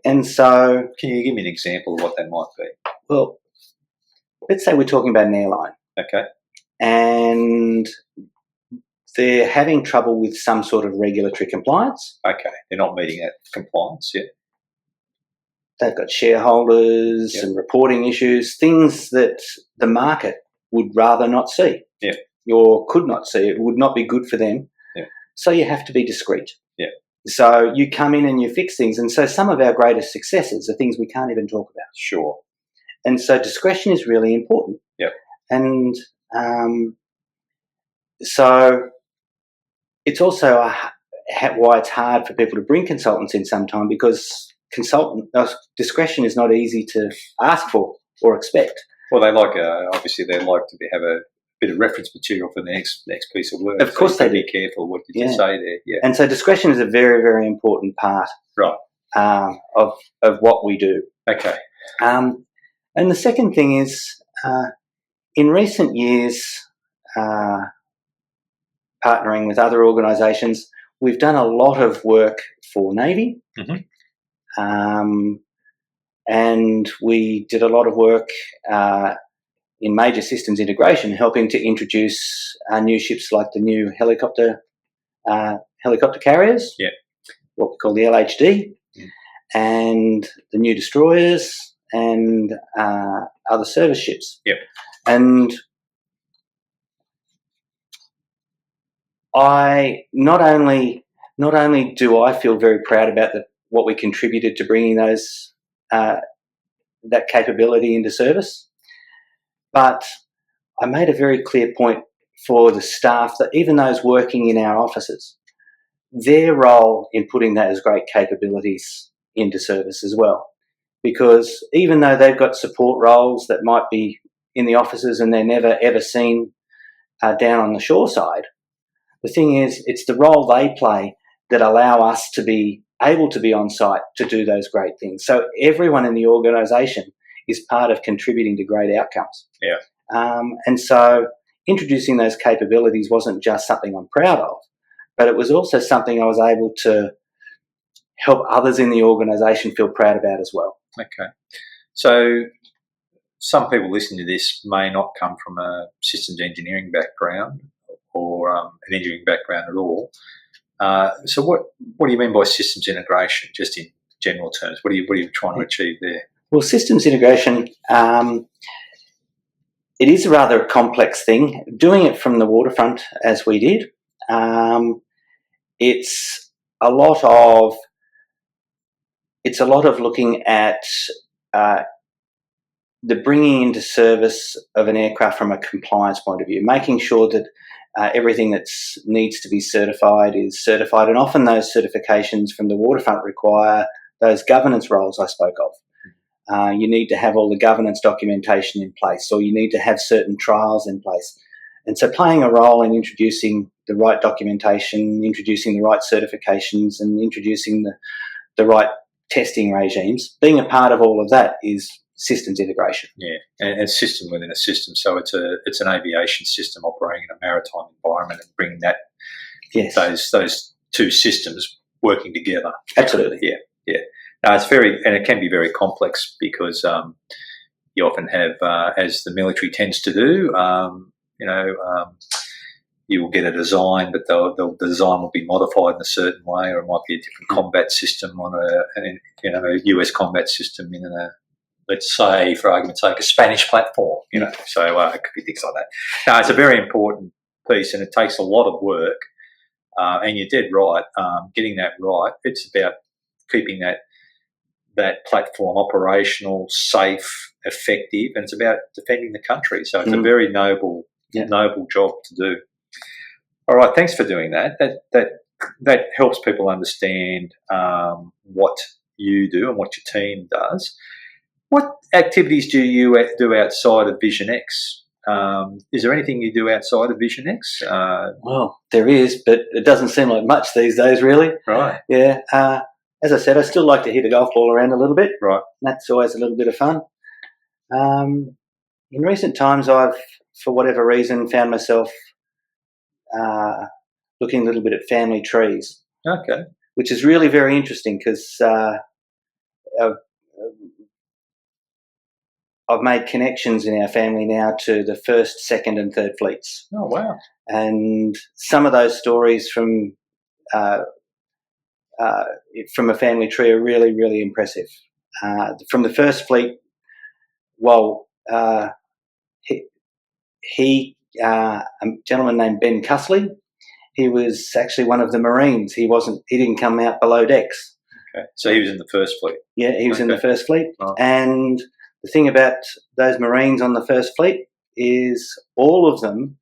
And so... Can you give me an example of what that might be? Well, let's say we're talking about an airline. Okay. And they're having trouble with some sort of regulatory compliance. Okay, they're not meeting that compliance yet. They've got shareholders and reporting issues, things that the market would rather not see or could not see. It would not be good for them. Yeah. So you have to be discreet. Yeah. So you come in and you fix things. And so some of our greatest successes are things we can't even talk about. Sure. And so discretion is really important. Yeah. And so it's also why it's hard for people to bring consultants in sometime, because discretion is not easy to ask for or expect. Well, they like obviously they like to have a bit of reference material for the next piece of work. Of course, so they be careful what you say there. Yeah, and so discretion is a very, very important part, right, of what we do. Okay. And the second thing is, in recent years, partnering with other organisations, we've done a lot of work for Navy. Mm-hmm. And we did a lot of work in major systems integration, helping to introduce new ships like the new helicopter carriers, what we call the LHD, and the new destroyers and other service ships. Yep. And I not only do I feel very proud about what we contributed to bringing those that capability into service, but I made a very clear point for the staff that even those working in our offices, their role in putting those great capabilities into service as well. Because even though they've got support roles that might be in the offices and they're never ever seen down on the shore side, the thing is, it's the role they play that allow us to be able to be on site to do those great things. So everyone in the organisation is part of contributing to great outcomes. Yeah. And so introducing those capabilities wasn't just something I'm proud of, but it was also something I was able to help others in the organisation feel proud about as well. Okay. So some people listening to this may not come from a systems engineering background or an engineering background at all. So what do you mean by systems integration, just in general terms? What are you trying to achieve there? Well, systems integration, it is a rather complex thing. Doing it from the waterfront as we did, it's a lot of looking at the bringing into service of an aircraft from a compliance point of view, making sure that everything that needs to be certified is certified, and often those certifications from the waterfront require those governance roles I spoke of. You need to have all the governance documentation in place, or you need to have certain trials in place. And so playing a role in introducing the right documentation, introducing the right certifications, and introducing the right testing regimes, being a part of all of that is systems integration. Yeah, and system within a system. So it's an aviation system operating in a maritime environment and bringing that those two systems working together. Absolutely. Yeah. No, it can be very complex because you often have, as the military tends to do, you will get a design, but the design will be modified in a certain way, or it might be a different combat system on a US combat system in let's say, for argument's sake, a Spanish platform. So it could be things like that. No, it's a very important piece, and it takes a lot of work. And you're dead right. Getting that right, it's about keeping that platform operational, safe, effective, and it's about defending the country. So it's a very noble job to do. All right, thanks for doing that. That helps people understand what you do and what your team does. What activities do you do outside of VizionX? Is there anything you do outside of VizionX? Well, there is, but it doesn't seem like much these days, really. Right. Yeah. As I said, I still like to hit a golf ball around a little bit. Right. That's always a little bit of fun. In recent times, I've, for whatever reason, found myself looking a little bit at family trees. Okay. Which is really very interesting because I've made connections in our family now to the first, second, and third fleets. Oh, wow. And some of those stories from a family tree are really, really impressive. From the first fleet, well, a gentleman named Ben Cussley, he was actually one of the Marines. He didn't come out below decks. Okay, so he was in the first fleet. Yeah, he was in the first fleet. Oh. And the thing about those Marines on the first fleet is all of them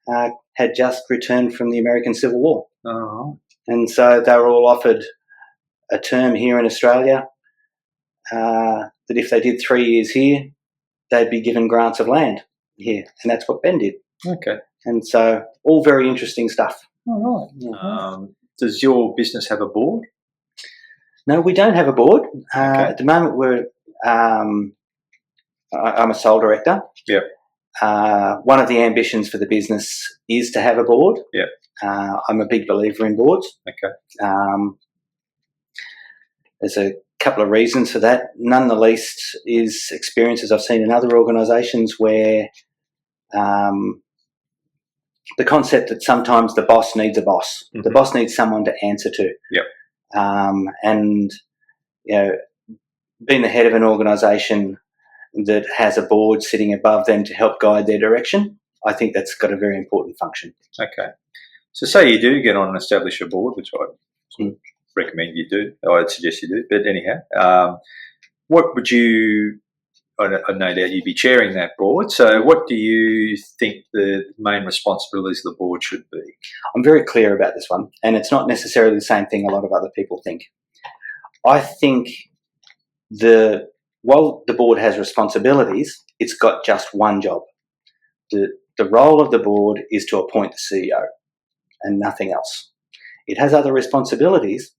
had just returned from the American Civil War. Oh. And so they were all offered a term here in Australia that if they did 3 years here, they'd be given grants of land here. And that's what Ben did. Okay. And so all very interesting stuff. All right. Does your business have a board? No, we don't have a board. Okay. At the moment, I'm a sole director. Yep. One of the ambitions for the business is to have a board. Yep. I'm a big believer in boards. Okay. There's a couple of reasons for that. None the least is experiences I've seen in other organisations where the concept that sometimes the boss needs a boss. Mm-hmm. The boss needs someone to answer to. Yep. And, being the head of an organisation that has a board sitting above them to help guide their direction, I think that's got a very important function. Okay. So say you do get on and establish a board, which I recommend you do. I'd suggest you do. But anyhow, what would you... I no doubt you'd be chairing that board. So what do you think the main responsibilities of the board should be? I'm very clear about this one, and it's not necessarily the same thing a lot of other people think. I think while the board has responsibilities, it's got just one job. The role of the board is to appoint the CEO and nothing else. It has other responsibilities,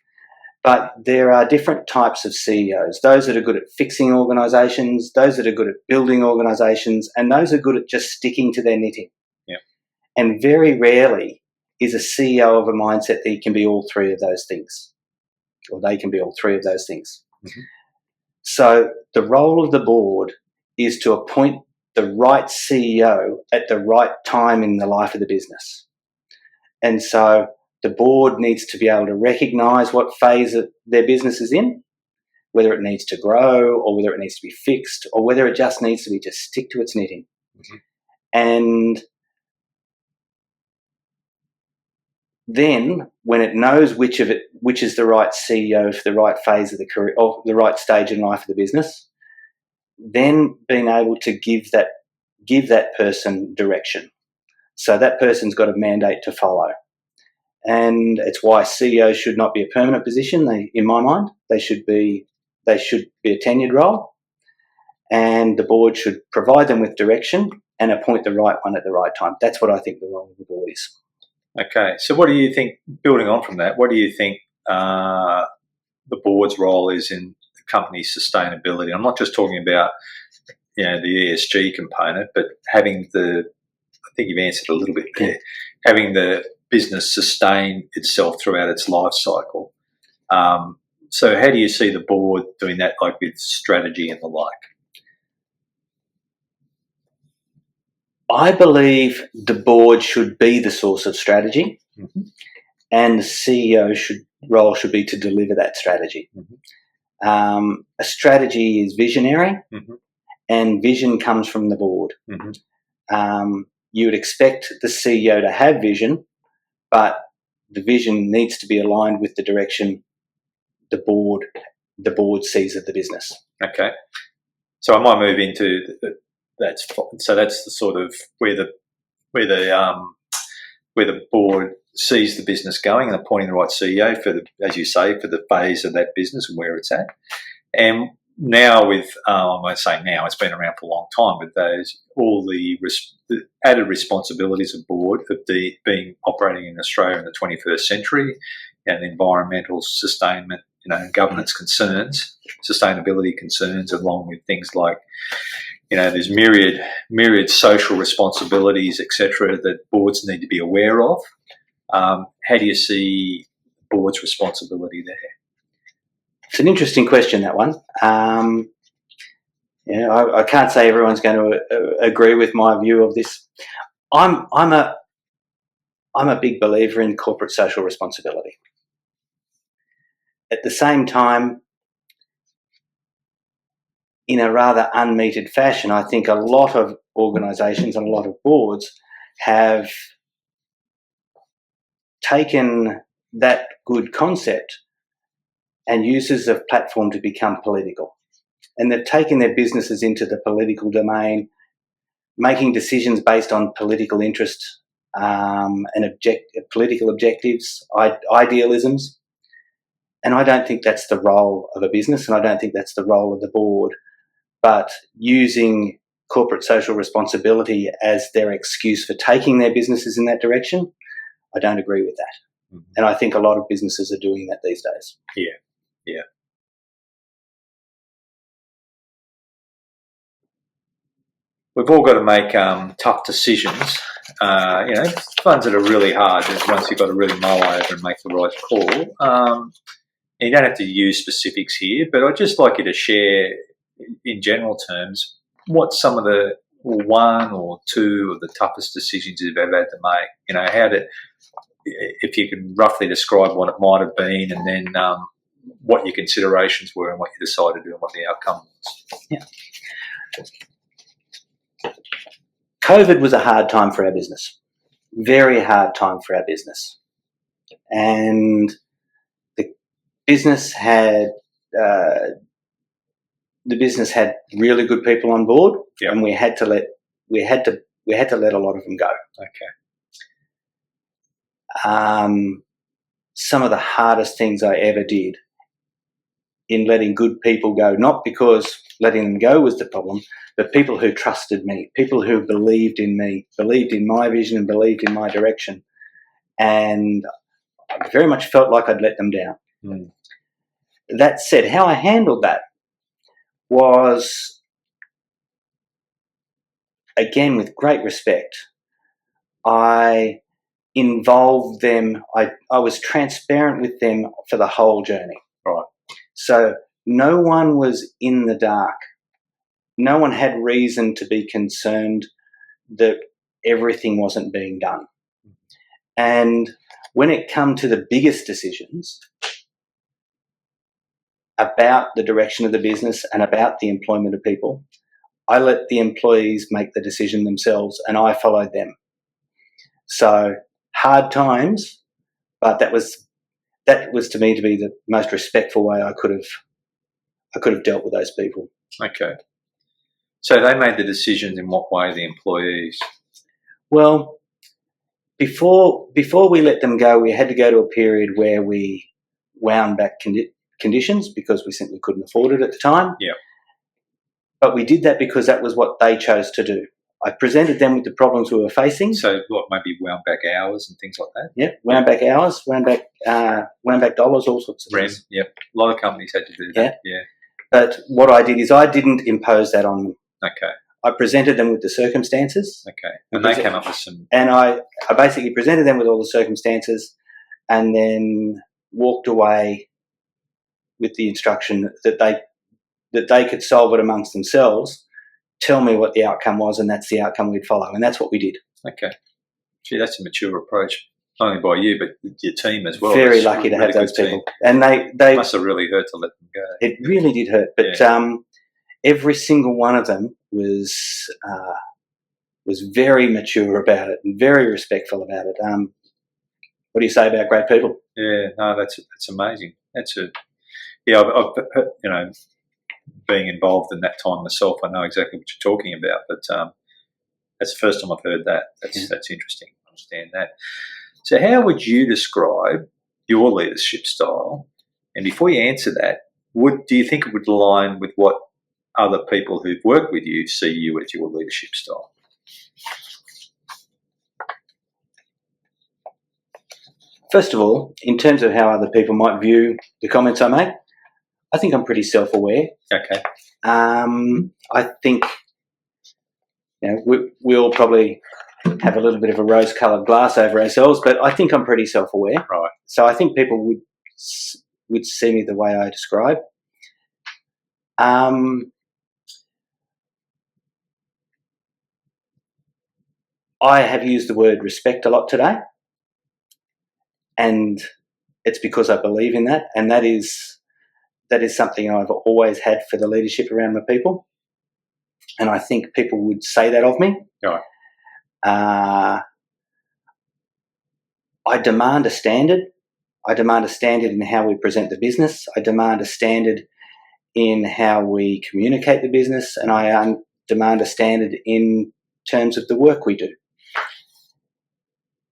but there are different types of CEOs, those that are good at fixing organisations, those that are good at building organisations, and those are good at just sticking to their knitting. Yep. And very rarely is a CEO of a mindset that he can be all three of those things, or they can be all three of those things. Mm-hmm. So the role of the board is to appoint the right CEO at the right time in the life of the business. And so the board needs to be able to recognise what phase their business is in, whether it needs to grow or whether it needs to be fixed or whether it just needs to just stick to its knitting. Mm-hmm. And then when it knows which is the right CEO for the right phase of the career or the right stage in life of the business, then being able to give that person direction. So that person's got a mandate to follow. And it's why CEOs should not be a permanent position. In my mind, they should be a tenured role, and the board should provide them with direction and appoint the right one at the right time. That's what I think the role of the board is. Okay, so what do you think? Building on from that, what do you think the board's role is in the company's sustainability? I'm not just talking about the ESG component, but having I think you've answered a little bit there, having the business sustain itself throughout its life cycle. So how do you see the board doing that, like with strategy and the like? I believe the board should be the source of strategy, mm-hmm. and the CEO role should be to deliver that strategy. Mm-hmm. A strategy is visionary, mm-hmm. and vision comes from the board. Mm-hmm. You would expect the CEO to have vision, but the vision needs to be aligned with the direction the board sees of the business. Okay, so I might move into that's the sort of where the board sees the business going and appointing the right CEO for as you say, for the phase of that business and where it's at. And now with I won't say now, it's been around for a long time, but all the added responsibilities of board of being operating in Australia in the 21st century, and environmental sustainment, governance concerns, sustainability concerns, along with things like there's myriad social responsibilities, etc., that boards need to be aware of. How do you see board's responsibility there? It's an interesting question, that one. I can't say everyone's going to agree with my view of this. I'm a big believer in corporate social responsibility. At the same time, in a rather unmetered fashion, I think a lot of organisations and a lot of boards have taken that good concept and used it as a platform to become political. And they've taken their businesses into the political domain, making decisions based on political interest and political objectives, idealisms. And I don't think that's the role of a business, and I don't think that's the role of the board. But using corporate social responsibility as their excuse for taking their businesses in that direction, I don't agree with that. Mm-hmm. And I think a lot of businesses are doing that these days. Yeah. We've all got to make tough decisions. Ones that are really hard. There's ones you've got to really mull over and make the right call. You don't have to use specifics here, but I'd just like you to share, in general terms, what some of the one or two of the toughest decisions you've ever had to make. If you can roughly describe what it might have been, and then what your considerations were and what you decided to do and what the outcome was. Yeah. COVID was a hard time for our business, very hard time for our business. And the business had really good people on board, and we had to let a lot of them go. Okay. Some of the hardest things I ever did in letting good people go, not because letting them go was the problem, but people who trusted me, people who believed in me, believed in my vision and believed in my direction. And I very much felt like I'd let them down. Mm. That said, how I handled that was, again, with great respect. I involved them. I was transparent with them for the whole journey. Right. So no one was in the dark. No one had reason to be concerned that everything wasn't being done. And when it come to the biggest decisions about the direction of the business and about the employment of people, I let the employees make the decision themselves, and I followed them. So hard times, but that was to me to be the most respectful way I could have dealt with those people. Okay. So they made the decisions in what way, the employees? Well, before we let them go, we had to go to a period where we wound back conditions because we simply couldn't afford it at the time. Yeah. But we did that because that was what they chose to do. I presented them with the problems we were facing. So what, maybe wound back hours and things like that? Yeah, wound back hours, wound back dollars, all sorts of things. Yep. A lot of companies had to do that. Yeah. But what I did is I didn't impose that on them. Okay. I presented them with the circumstances. Okay. And they came up with some... And I basically presented them with all the circumstances and then walked away with the instruction that they could solve it amongst themselves, tell me what the outcome was, and that's the outcome we'd follow. And that's what we did. Okay. Gee, that's a mature approach. Not only by you, but your team as well. Very lucky to have those people. And they must have really hurt to let them go. It really did hurt. But every single one of them was very mature about it and very respectful about it. What do you say about great people? Yeah, no, that's amazing. I've being involved in that time myself, I know exactly what you're talking about. But that's the first time I've heard that. That's interesting. I understand that. So how would you describe your leadership style? And before you answer that, do you think it would align with what other people who've worked with you see you as your leadership style? First of all, in terms of how other people might view the comments I make, I think I'm pretty self-aware. Okay. I think we all probably have a little bit of a rose-coloured glass over ourselves, but I think I'm pretty self-aware. Right. So I think people would see me the way I describe. I have used the word respect a lot today, and it's because I believe in that, and that is something I've always had for the leadership around my people, and I think people would say that of me. Right. I demand a standard. I demand a standard in how we present the business. I demand a standard in how we communicate the business, and I demand a standard in terms of the work we do.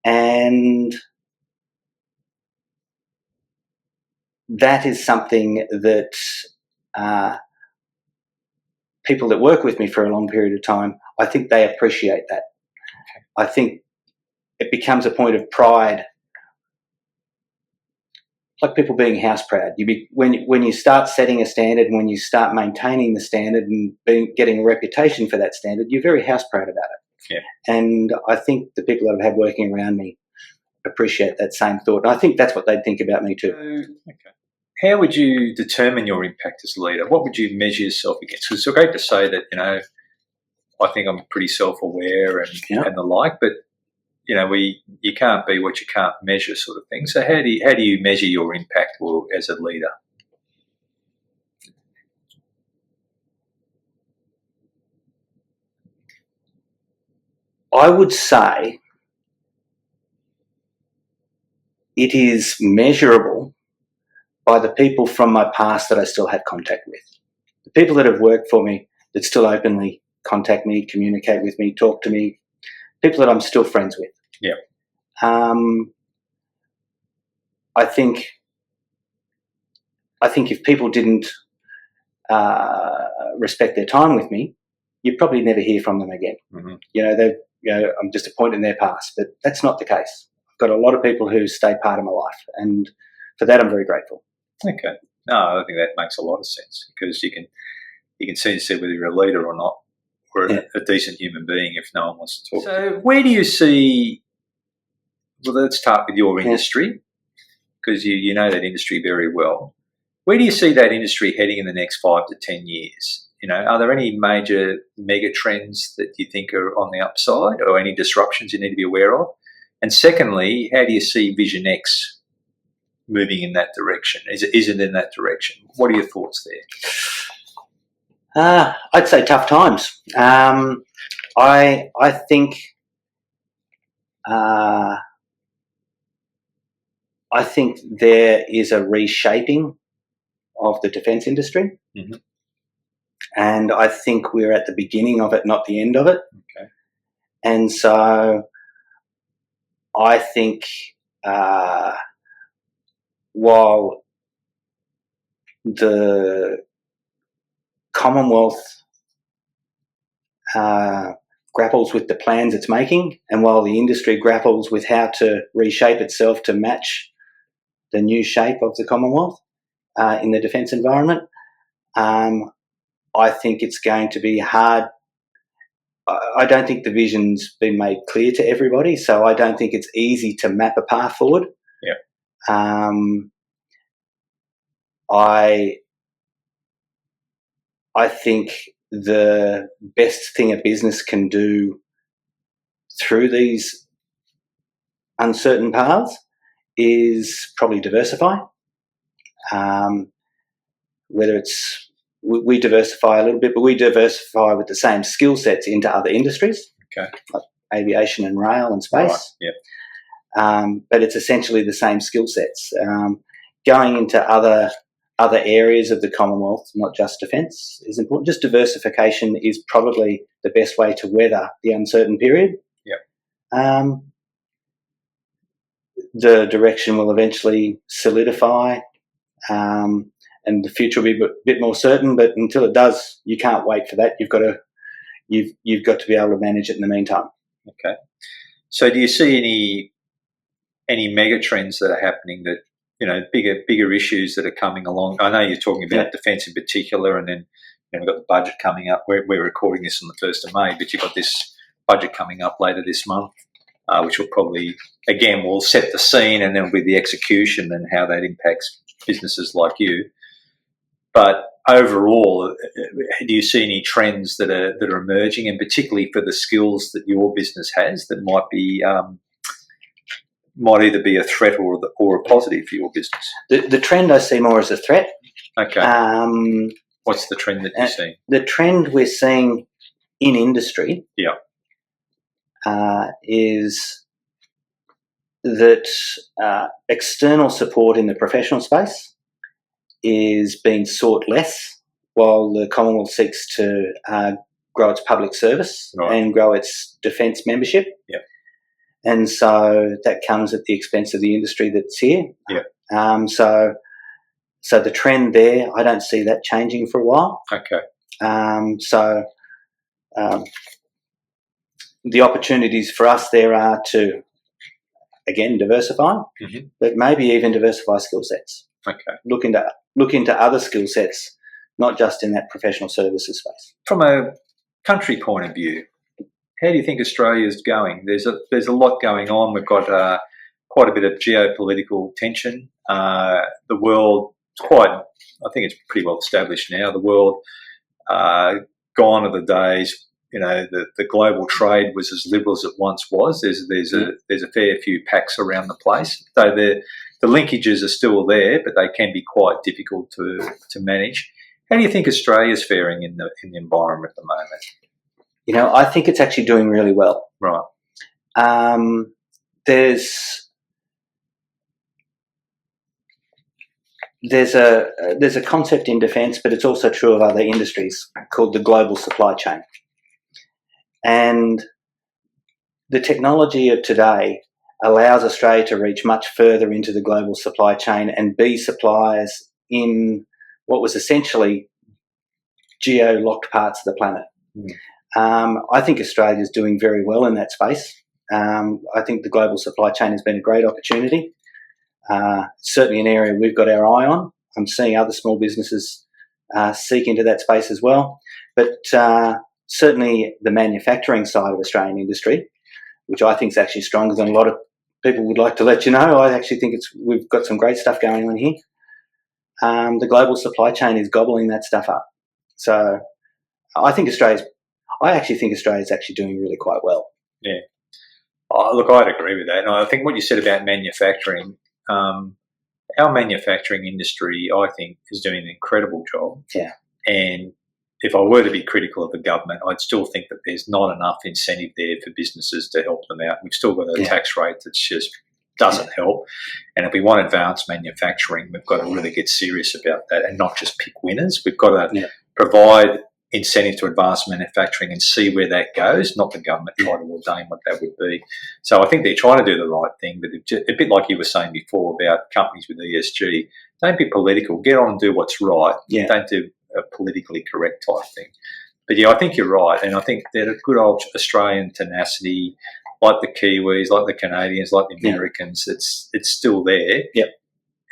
And that is something that people that work with me for a long period of time, I think they appreciate that. Okay. I think it becomes a point of pride, like people being house proud. When you start setting a standard, when you start maintaining the standard and getting a reputation for that standard, you're very house proud about it. Yeah. And I think the people that I've had working around me appreciate that same thought. And I think that's what they'd think about me too. Okay. How would you determine your impact as a leader? What would you measure yourself against? It's so great to say that, I think I'm pretty self-aware and the like, but, you can't be what you can't measure sort of thing. So how do you measure your impact as a leader? I would say it is measurable by the people from my past that I still have contact with. The people that have worked for me that still openly contact me, communicate with me, talk to me, people that I'm still friends with. Yeah. I think if people didn't respect their time with me, you'd probably never hear from them again. Mm-hmm. I'm just a point in their past, but that's not the case. I've got a lot of people who stay part of my life, and for that I'm very grateful. Okay. No, I think that makes a lot of sense, because you can see whether you're a leader or not, or a decent human being if no one wants to talk. So where do you see, well, let's start with your industry, because you know that industry very well. Where do you see that industry heading in the next 5 to 10 years? Are there any major mega trends that you think are on the upside, or any disruptions you need to be aware of? And secondly, how do you see VizionX moving in that direction? Is it in that direction? What are your thoughts there? I'd say tough times. I think there is a reshaping of the defence industry. Mm-hmm. And I think we're at the beginning of it, not the end of it. Okay. And so I think while the Commonwealth grapples with the plans it's making, and while the industry grapples with how to reshape itself to match the new shape of the Commonwealth in the defence environment, I think it's going to be hard. I don't think the vision's been made clear to everybody, so I don't think it's easy to map a path forward. Yeah. I think the best thing a business can do through these uncertain paths is probably diversify. Whether it's we diversify a little bit, but we diversify with the same skill sets into other industries, okay, like aviation and rail and space. Right. Yeah. But it's essentially the same skill sets. Going into other areas of the Commonwealth, not just defence, is important. Just diversification is probably the best way to weather the uncertain period. Yeah. The direction will eventually solidify, and the future will be a bit more certain. But until it does, you can't wait for that. You've got to be able to manage it in the meantime. Okay. So, do you see any mega trends that are happening that, bigger issues that are coming along? I know you're talking about defence in particular, and then we've got the budget coming up. We're recording this on the 1st of May, but you've got this budget coming up later this month, which will probably, again, will set the scene, and then will be the execution and how that impacts businesses like you. But overall, do you see any trends that are emerging, and particularly for the skills that your business has that might either be a threat or a positive for your business? The trend I see more as a threat. Okay. What's the trend that you're seeing? The trend we're seeing in industry, is that external support in the professional space is being sought less, while the Commonwealth seeks to grow its public service and grow its defence membership. Yep. And so that comes at the expense of the industry that's here. Yep. So the trend there, I don't see that changing for a while. Okay. The opportunities for us there are to, again, diversify, but maybe even diversify skill sets. Okay. Look into other skill sets, not just in that professional services space. From a country point of view, how do you think Australia's going? There's a lot going on. We've got quite a bit of geopolitical tension. The world, I think it's pretty well established now. The world, gone are the days. The global trade was as liberal as it once was. There's a fair few packs around the place. So the linkages are still there, but they can be quite difficult to manage. How do you think Australia's faring in the environment at the moment? I think it's actually doing really well. Right. There's a concept in defence, but it's also true of other industries, called the global supply chain. And the technology of today allows Australia to reach much further into the global supply chain and be suppliers in what was essentially geo-locked parts of the planet. I think Australia is doing very well in that space. I think the global supply chain has been a great opportunity. Certainly an area we've got our eye on. I'm seeing other small businesses seek into that space as well. But certainly the manufacturing side of Australian industry, which I think is actually stronger than a lot of people would like to let you know. I actually think we've got some great stuff going on here. The global supply chain is gobbling that stuff up. So I actually think Australia's actually doing really quite well. Yeah. Look, I'd agree with that. And I think what you said about manufacturing, our manufacturing industry, I think, is doing an incredible job. Yeah. And if I were to be critical of the government, I'd still think that there's not enough incentive there for businesses to help them out. We've still got a tax rate that just doesn't help. And if we want advanced manufacturing, we've got to really get serious about that and not just pick winners. We've got to provide incentive to advanced manufacturing and see where that goes, not the government try to ordain what that would be. So I think they're trying to do the right thing, but a bit like you were saying before about companies with ESG, don't be political. Get on and do what's right. Yeah. Don't do a politically correct type thing. But yeah, I think you're right, and I think that a good old Australian tenacity, like the Kiwis, like the Canadians, like the Americans, it's still there. Yep.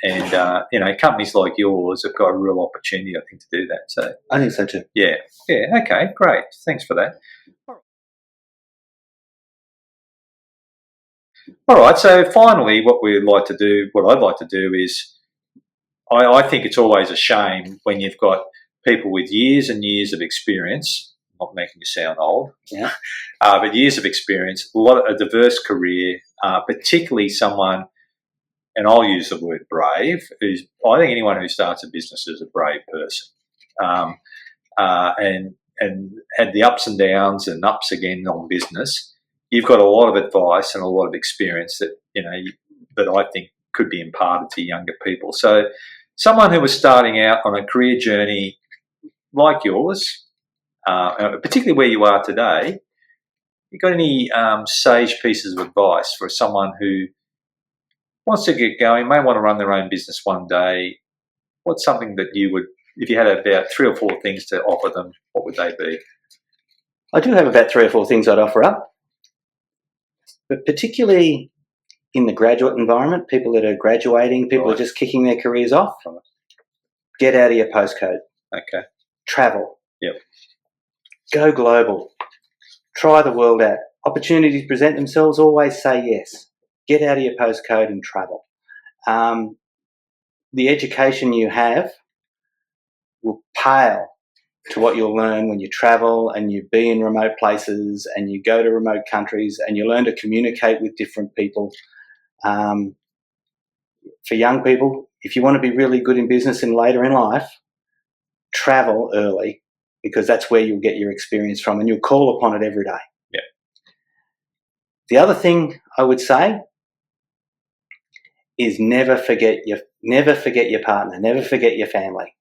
And companies like yours have got a real opportunity, I think, to do that. So I think so too. Yeah. Okay. Great. Thanks for that. All right. So finally, what I'd like to do is, I think it's always a shame when you've got people with years and years of experience. Not making you sound old. Yeah. But years of experience, a diverse career, particularly someone. And I'll use the word brave. I think anyone who starts a business is a brave person, and had the ups and downs and ups again on business. You've got a lot of advice and a lot of experience that that I think could be imparted to younger people. So, someone who was starting out on a career journey like yours, particularly where you are today, you got any sage pieces of advice for someone who wants to get going, may want to run their own business one day? What's something that you would, if you had about 3 or 4 things to offer them, what would they be? I do have about 3 or 4 things I'd offer up, but particularly in the graduate environment, people that are graduating, people who are just kicking their careers off, get out of your postcode. Okay. Travel. Yep. Go global. Try the world out. Opportunities present themselves, always say yes. Get out of your postcode and travel. The education you have will pale to what you'll learn when you travel and you be in remote places and you go to remote countries and you learn to communicate with different people. For young people, if you want to be really good in business and later in life, travel early, because that's where you'll get your experience from and you'll call upon it every day. Yeah. The other thing I would say is never forget your partner, never forget your family,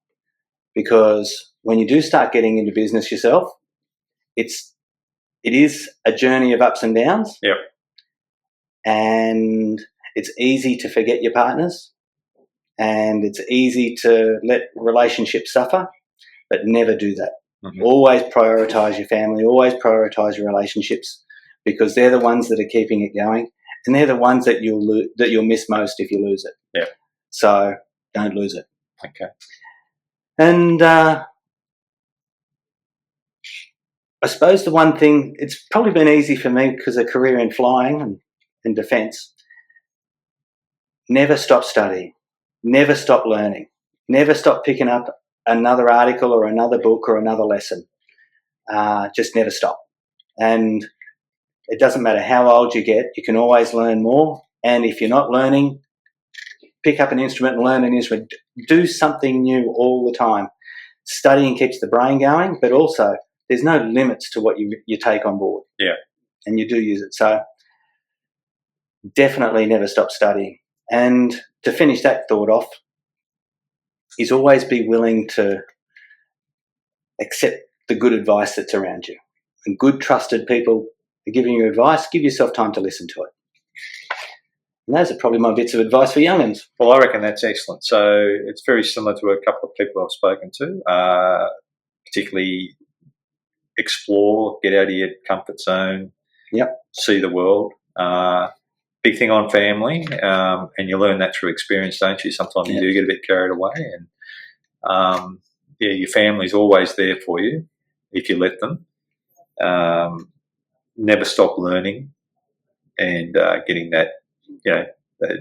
because when you do start getting into business yourself, it is a journey of ups and downs. Yep. And it's easy to forget your partners, and it's easy to let relationships suffer, but never do that. Mm-hmm. Always prioritise your family, always prioritise your relationships, because they're the ones that are keeping it going, and they're the ones that you'll miss most if you lose it. Yeah. So don't lose it. Okay. And I suppose the one thing, it's probably been easy for me because of a career in flying and in defence. Never stop studying. Never stop learning. Never stop picking up another article or another book or another lesson. Just never stop. And it doesn't matter how old you get, you can always learn more. And if you're not learning, pick up an instrument and learn an instrument. Do something new all the time. Studying keeps the brain going, but also there's no limits to what you take on board. Yeah. And you do use it. So definitely never stop studying. And to finish that thought off is always be willing to accept the good advice that's around you. And good, trusted people are giving you advice. Give yourself time to listen to it. And those are probably my bits of advice for young'uns. Well, I reckon that's excellent. So it's very similar to a couple of people I've spoken to, particularly explore, get out of your comfort zone, see the world. Big thing on family, and you learn that through experience, don't you? Sometimes you do get a bit carried away, and your family's always there for you if you let them. Never stop learning and getting that,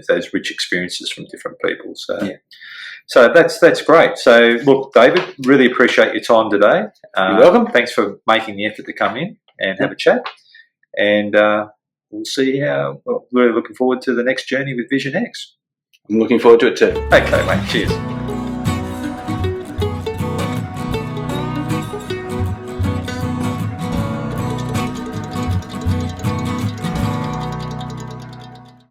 those rich experiences from different people. So that's great. So look, David, really appreciate your time today. You're welcome. Thanks for making the effort to come in and have a chat, and we'll see how. Well, we're looking forward to the next journey with VizionX. I'm looking forward to it too. Okay, mate. Cheers.